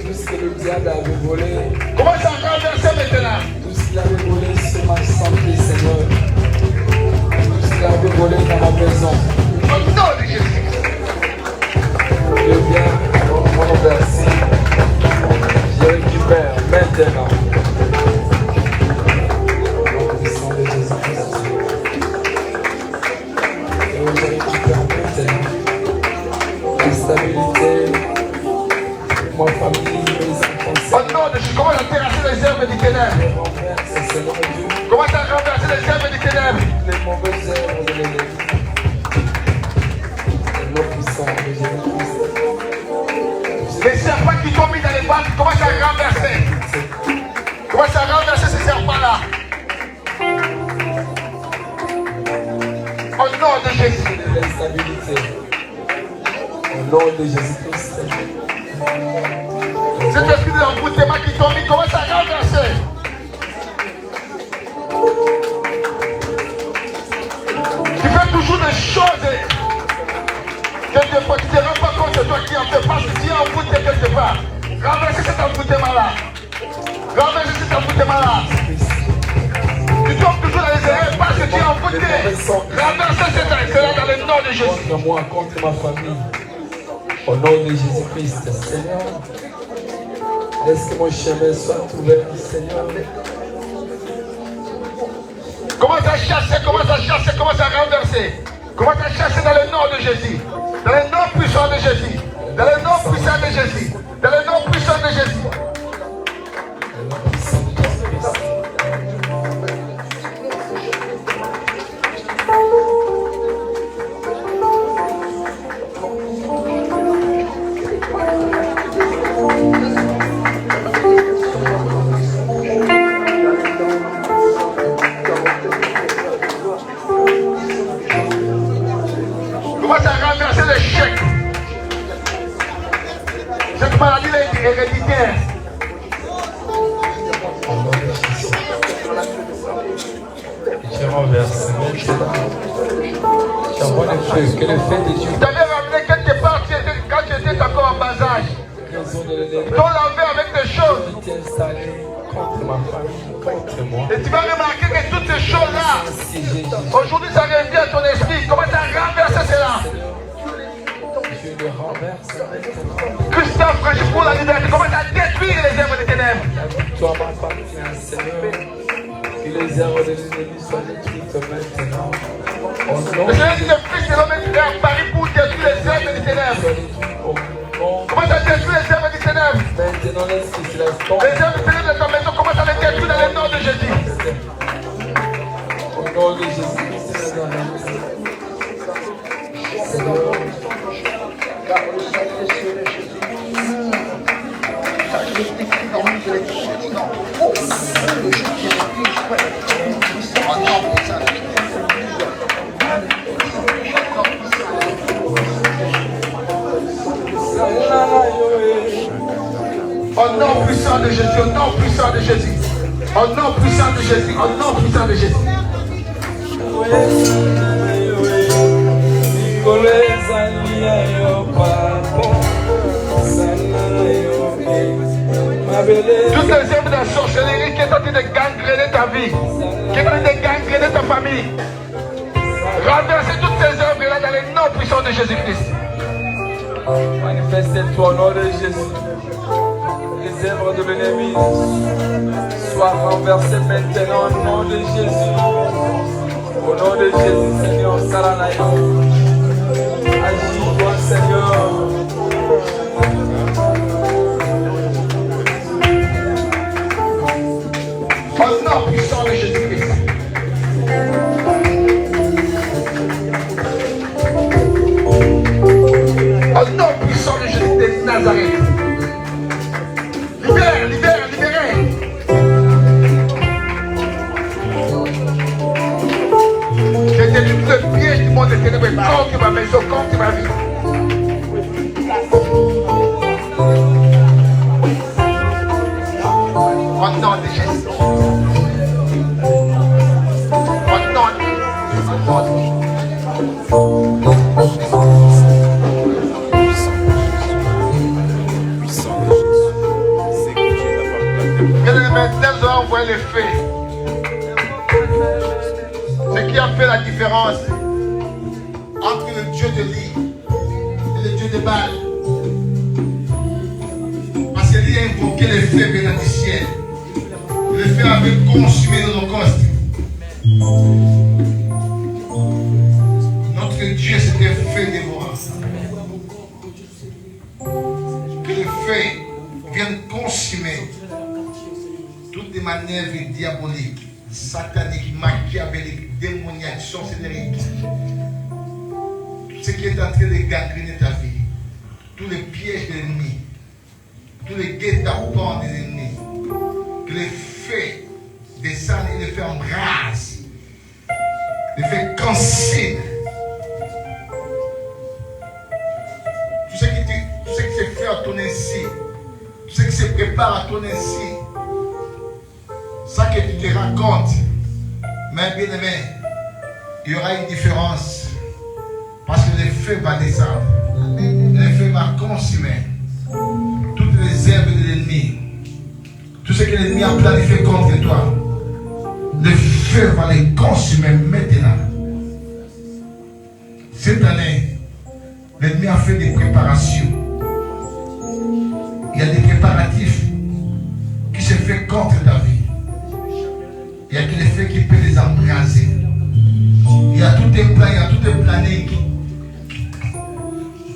Tout ce que le diable avait volé, Commence à renverser maintenant. tout ce qu'il avait volé sur ma santé, Seigneur. Tout ce qu'il avait volé dans ma maison. Au nom de Jésus. Je viens renverser. Je récupère maintenant. Au nom puissant de Jésus-Christ. Et je récupère maintenant la stabilité pour ma famille, mes enfants. Au nom de Jésus. Commence à terrasser les herbes du ténèbre. Je renverse, Seigneur Dieu, Commence à renverser les herbes du ténèbre. les mauvaises œuvres de l'ennemi. Au nom puissant de Jésus-Christ. Les serpents qui t'ont mis dans les banques, commence à renverser. Commence à renverser ces serpents-là. Au nom de Jésus. De l'instabilité. Au nom de Jésus-Christ. Cet esprit de l'emboutement qui t'ont mis, commence à renverser. Tu fais toujours des choses que des fois tu ne te rends pas compte de toi qui en fais parce que tu es embouté quelque part. Renversez cet emboutement-là. Renversez cet emboutement-là. Tu tombes toujours dans les erreurs parce que tu es embouté. Renversez cet excellent dans le nom de Jésus. Contre moi, contre ma famille. Au nom de Jésus-Christ, Seigneur. Laisse que mon chemin soit ouvert, Seigneur. Commence à chasser, commence à chasser, commence à renverser. Commence à chasser dans le nom de Jésus. Dans le nom puissant de Jésus. Dans le nom puissant de Jésus. Dans le nom puissant de Jésus. Au nom puissant de Jésus-Christ. Commence à renverser les chèques. Cette maladie est héréditaire. Au nom de Jésus. Je renverse maintenant. J'envoie le feu, que le feu de Dieu. Tu t'avais ramené quelque part quand tu étais encore en bas âge. Raison de l'ennemi. Ils t'ont lavé avec des choses. Qui t'est installé contre ma famille, contre moi. Et tu vas remarquer que toutes ces choses-là, Si j'ai Jésus, aujourd'hui ça revient à ton esprit. Commence à renverser cela. je le renverse maintenant. Christ t'a franchi pour la liberté. Commence à détruire les œuvres des ténèbres. La victoire m'appartient, Seigneur. Que les erreurs de l'ennemi soient détruites maintenant. Au nom Le de Seigneur dit que Christ est l'homme est à Paris pour détruire les œuvres des ténèbres. soit détruit au nom. Commence à détruire les œuvres des ténèbres. Maintenant, l'esprit se laisse tomber. Les œuvres des ténèbres de ta maison, commence à les détruire dans le nom de Jésus. Au nom de Jésus-Christ de Nazareth. Seigneur, Au Au nom puissant de Jésus, au nom puissant de Jésus. Au nom puissant de Jésus, au nom puissant de Jésus. Toutes les œuvres de la sorcellerie qui est en train de gangréner ta vie, qui est en train de gangréner ta famille, renversez toutes ces œuvres-là dans les noms puissants de Jésus-Christ. Manifeste-toi au nom de Jésus. Les œuvres de l'ennemi soient renversées maintenant au nom de Jésus. Au nom de Jésus, Seigneur, Salanayo. Agis-toi, Seigneur. Au nom puissant de Jésus-Christ. Au nom puissant de Jésus de Nazareth. Libère, libère, libérez. Je détruis tout le piège du monde des ténèbres contre ma maison, contre ma vie. Au nom de Jésus. Au nom de Jésus. Maintenant, nous allons voir les faits. Ce qui a fait la différence entre le Dieu de Lie et le Dieu de Baal. Parce que Lie a invoqué les feux venant du ciel. Les feux avaient consumé l'Holocauste. Notre Dieu, c'était un feu dévorant. Que le feu vienne consumer toutes les manœuvres diaboliques, sataniques, machiavéliques, démoniaques, sorcelleriques. Tout ce qui est en train de gangréner ta vie, tous les pièges de l'ennemi, tous les guet-apens des ennemis, que les feux descendent et les feux embrasent, les feux consignent. Tout ce qui se fait à ton ainsi, tout ce qui se prépare à ton ainsi, ça que tu te rends compte, mais bien aimé, il y aura une différence. Parce que le feu va descendre. Le feu va consumer toutes les œuvres de l'ennemi. Tout ce que l'ennemi a planifié contre toi. Le feu va les consumer maintenant. Cette année, l'ennemi a fait des préparations. Il y a des préparatifs qui se font contre ta vie. Il y a que les feux qui peuvent les embraser. Il y a tout un plan, il y a tout un planning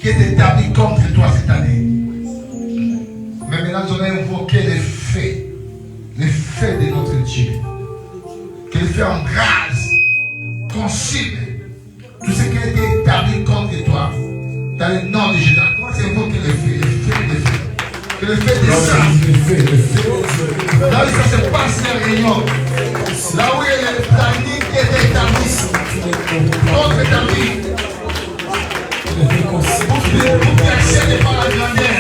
qui est établi contre toi cette année. Mais maintenant, nous allons invoquer les feux de notre Dieu. Que les feux embrasent, consument tout ce qui a été établi contre toi. Dans le nom de Jésus. Comment c'est invoquer les feux, les feux, les feux. Que le feu descende. Là où ça se passe, les réunions. Là où il y a le planning qui est établi contre ta vie. Pour qui accède par la grandeur.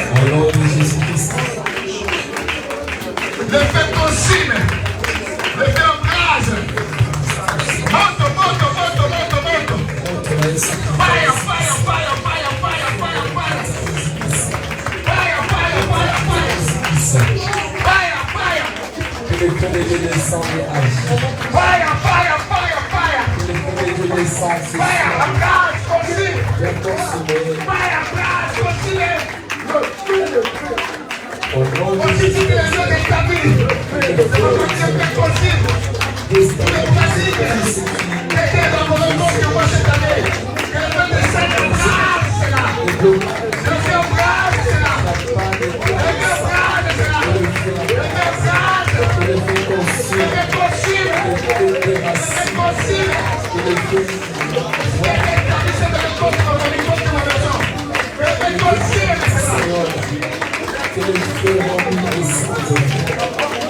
Le feu consume. Le feu embrase. Monte, monte, monte, monte, monte. Fire, fire, fire, fire, fire, fire, fire. Fire, fire, fire, fire. Fire, fire. Que le feu de Dieu descende et agit. Fire, fire, fire, fire. Que le feu de Dieu descende et Fire, embrase, consume. viens consumer. Fire, embrase, consume. Au nom de Consume Jésus, les zones établies. Le feu consume. descend. Le pratique. Mettez dans vos rencontres que moi cette année. Que le feu descende et embrase, c'est là. Le feu embrase, c'est là. Le feu embrase, c'est là. Le feu embrase. Que le feu Le consume. feu consume. Que le feu Le déracine. feu consume. Que le feu Établissez dans le corps de ma maison. Que le feu consume, c'est là. Seigneur. Que le feu remplit les saints.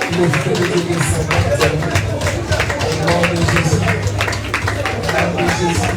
Que le feu de Dieu descende maintenant. Au nom de Jésus. Au nom de Jésus.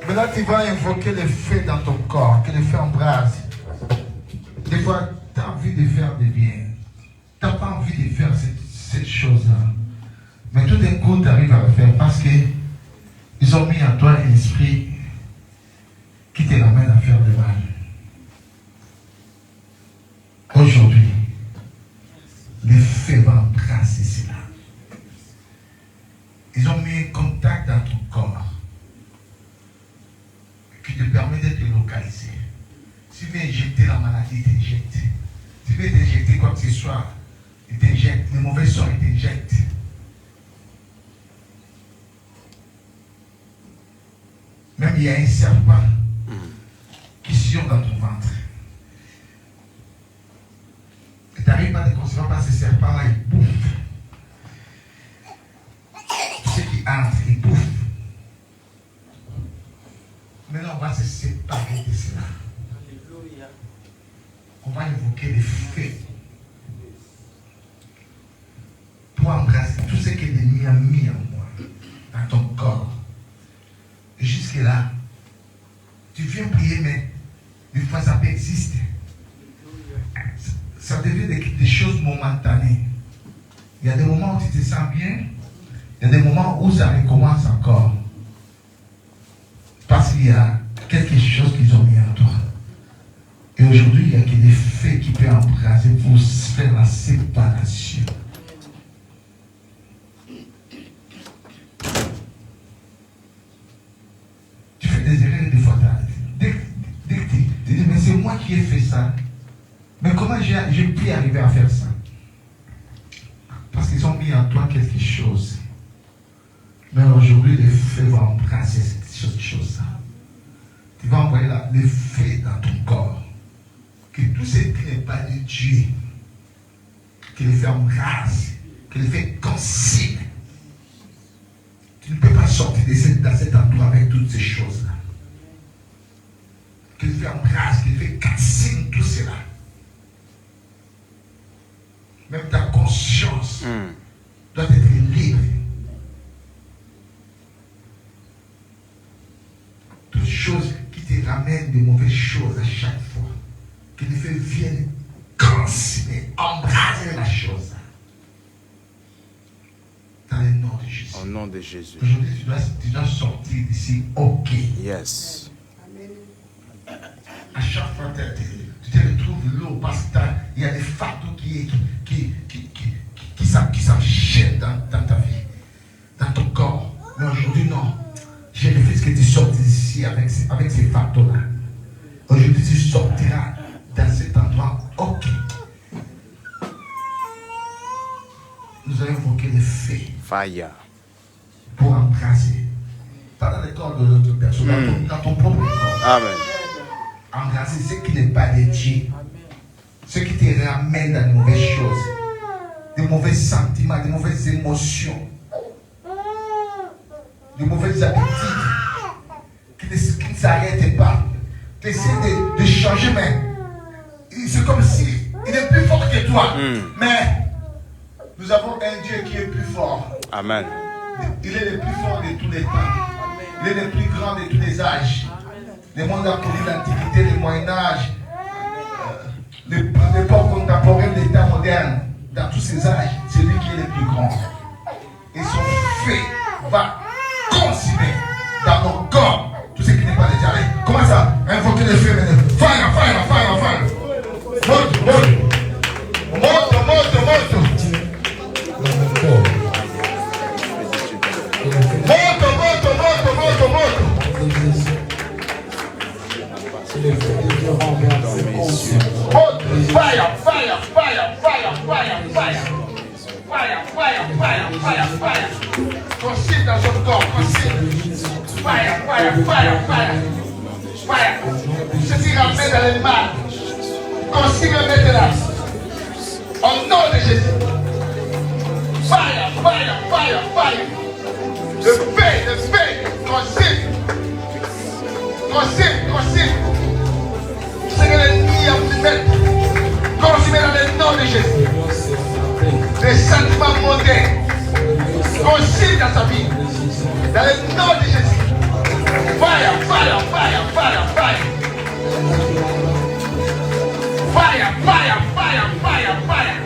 Maintenant, tu vas invoquer le feu dans ton corps, que le feu embrase. Des fois, tu as envie de faire des biens. Tu n'as pas envie de faire cette chose-là. Mais tout d'un coup, tu arrives à le faire parce qu'ils ont mis en toi un esprit qui te ramène à faire le mal. Aujourd'hui, le feu va embrasser cela. Ils ont mis un contact dans ton corps qui te permet d'être localisé. Si tu viens jeter la maladie, tu jettes. Tu veux t'injecter quoi que ce soit, il t'injecte. Les mauvais sons, il t'injecte. Même il y a un serpent qui sillonne dans ton ventre. Et tu n'arrives pas à te concevoir par ce serpent-là, il bouffe. Tout ce qui entre, il bouffe. Maintenant, on va se séparer de cela. On va invoquer les faits pour embrasser tout ce que l'ennemi a mis en moi, dans ton corps. Et jusque-là, tu viens prier, mais des fois ça peut exister. Ça devient des choses momentanées. Il y a des moments où tu te sens bien, il y a des moments où ça recommence encore. Parce qu'il y a quelque chose qu'ils ont mis en toi. Et aujourd'hui, il n'y a que des faits qui peuvent embraser pour faire la séparation. Tu fais des erreurs des fois. Dès que tu dis, mais c'est moi qui ai fait ça. Mais comment j'ai pu arriver à faire ça? Parce qu'ils ont mis en toi quelque chose. Mais aujourd'hui, les faits vont embrasser cette chose-là. Tu vas envoyer les faits dans ton corps. Que tout ce qui n'est pas de Dieu, que les faits embrassent, que les faits consignent. Tu ne peux pas sortir dans cet endroit avec toutes ces choses-là. Que les faits embrassent, que les faits consignent tout cela. Même ta conscience doit être libre. Toutes choses qui te ramènent de mauvaises choses à chaque fois. Que les faits viennent consigner, embraser la chose. Dans le nom de Jésus. Au nom de Jésus. Aujourd'hui, tu dois sortir d'ici, ok. Yes. À chaque fois que tu te retrouves l'eau parce qu'il y a des fardeaux qui s'enchaînent dans ta vie, dans ton corps. Mais aujourd'hui, non. Je refuse que tu sortes d'ici avec ces fardeaux-là. Aujourd'hui, tu sortiras dans cet endroit, ok. Nous allons invoquer les faits. Fire. Pour embrasser. Pas dans le corps de l'autre personne, dans ton propre corps. Amen. Embrasser ce qui n'est pas de Dieu. Ce qui te ramène dans de mauvaises choses. Des mauvais sentiments, des mauvaises émotions. Des mauvaises habitudes. Qui ne s'arrêtent pas. Tu essaies de changer, mais c'est comme si il est plus fort que toi. Mais nous avons un Dieu qui est plus fort. Amen. Il est le plus fort de tous les temps. Il est le plus grand de tous les âges. Le monde a connu l'Antiquité, le Moyen-Âge, l'époque contemporaine, l'état moderne. Dans tous ces âges, c'est lui qui est le plus grand. Et son fait va consumer dans nos corps tout ce qui n'est pas déjà. Allez, comment ça? Invoquer les feux maintenant. Fire, fire, fire, fire. Monte, monte. Monte, monte, monte. Fire, fire, fire, fire, fire, fire. Fire, fire, fire, fire, fire. Consigne dans son corps, consigne. Fire, fire, fire, fire. Fire. Ce qui ramène dans les mal. Consigne maintenant. Au nom de Jésus. Fire, fire, fire, fire. Le paix, consigne. Consigne, consigne. Ce que l'ennemi a pu mettre. Consigne dans le nom de Jésus. Les sentiments mondains. Consigne dans sa vie. Dans le nom de Jésus. Fire, fire, fire, fire, fire. Fire, fire, fire, fire, fire.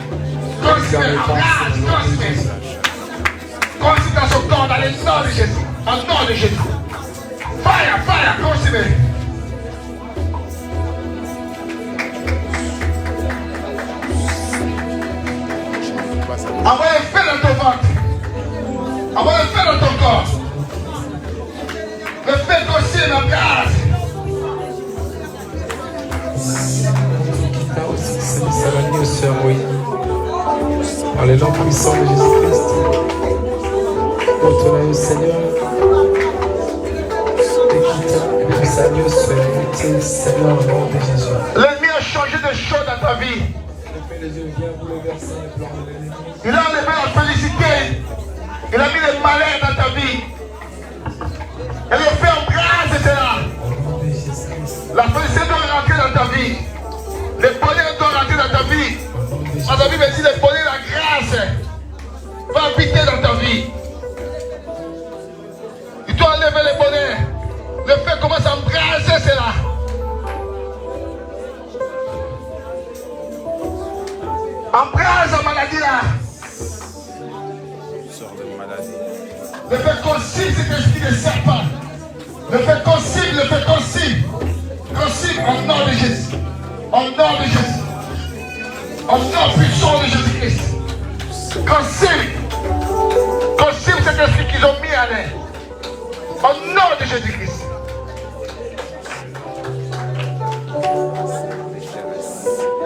Consigne, embrasse, consigne. Consigne dans son corps, dans le nom de Jésus. En nom de Jésus. Fire, fire, consigne. Envoie le feu dans ton ventre. Envoie le feu dans ton corps. Le feu consigne la grâce. Salisse à l'agneau, sœur Moïse. Par le nom puissant de Jésus-Christ. Retournez au Seigneur. Et Seigneur, Seigneur, au nom de Jésus. L'ennemi a changé de choses dans ta vie. Il a enlevé la félicité. Il a mis le malheur dans ta vie. Et le fait en grâce, c'est là. La félicité doit rentrer dans ta vie. Le bonheur doit rentrer dans ta vie. Dans ta vie, mais si le bonheur, la grâce va habiter dans ta vie. Il doit enlever le bonheur. Le fait commence à embrasser cela. Embrase la maladie là. Sors de maladie. Le fait qu'on cible cet esprit de serpent. Le fait qu'on cible, le fait qu'on cible. Qu'on cible au nom de Jésus. Au nom de Jésus. Au nom puissant de Jésus-Christ. Qu'on cible cet esprit qu'ils ont mis à l'air. Au nom de Jésus-Christ.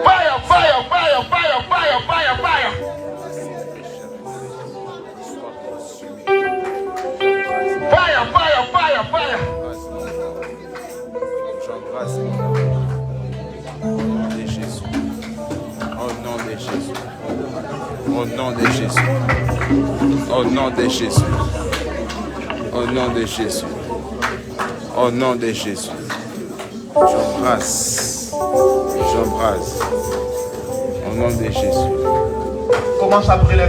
Fire, fire, fire, fire, fire, fire, fire. Fire, fire, fire, fire. J'embrasse au nom de Jésus. Au nom de Jésus. Au nom de Jésus. Au nom de Jésus. Au nom de Jésus. Au nom de Jésus. J'embrasse. J'embrasse. Au nom de Jésus. Commence à prier.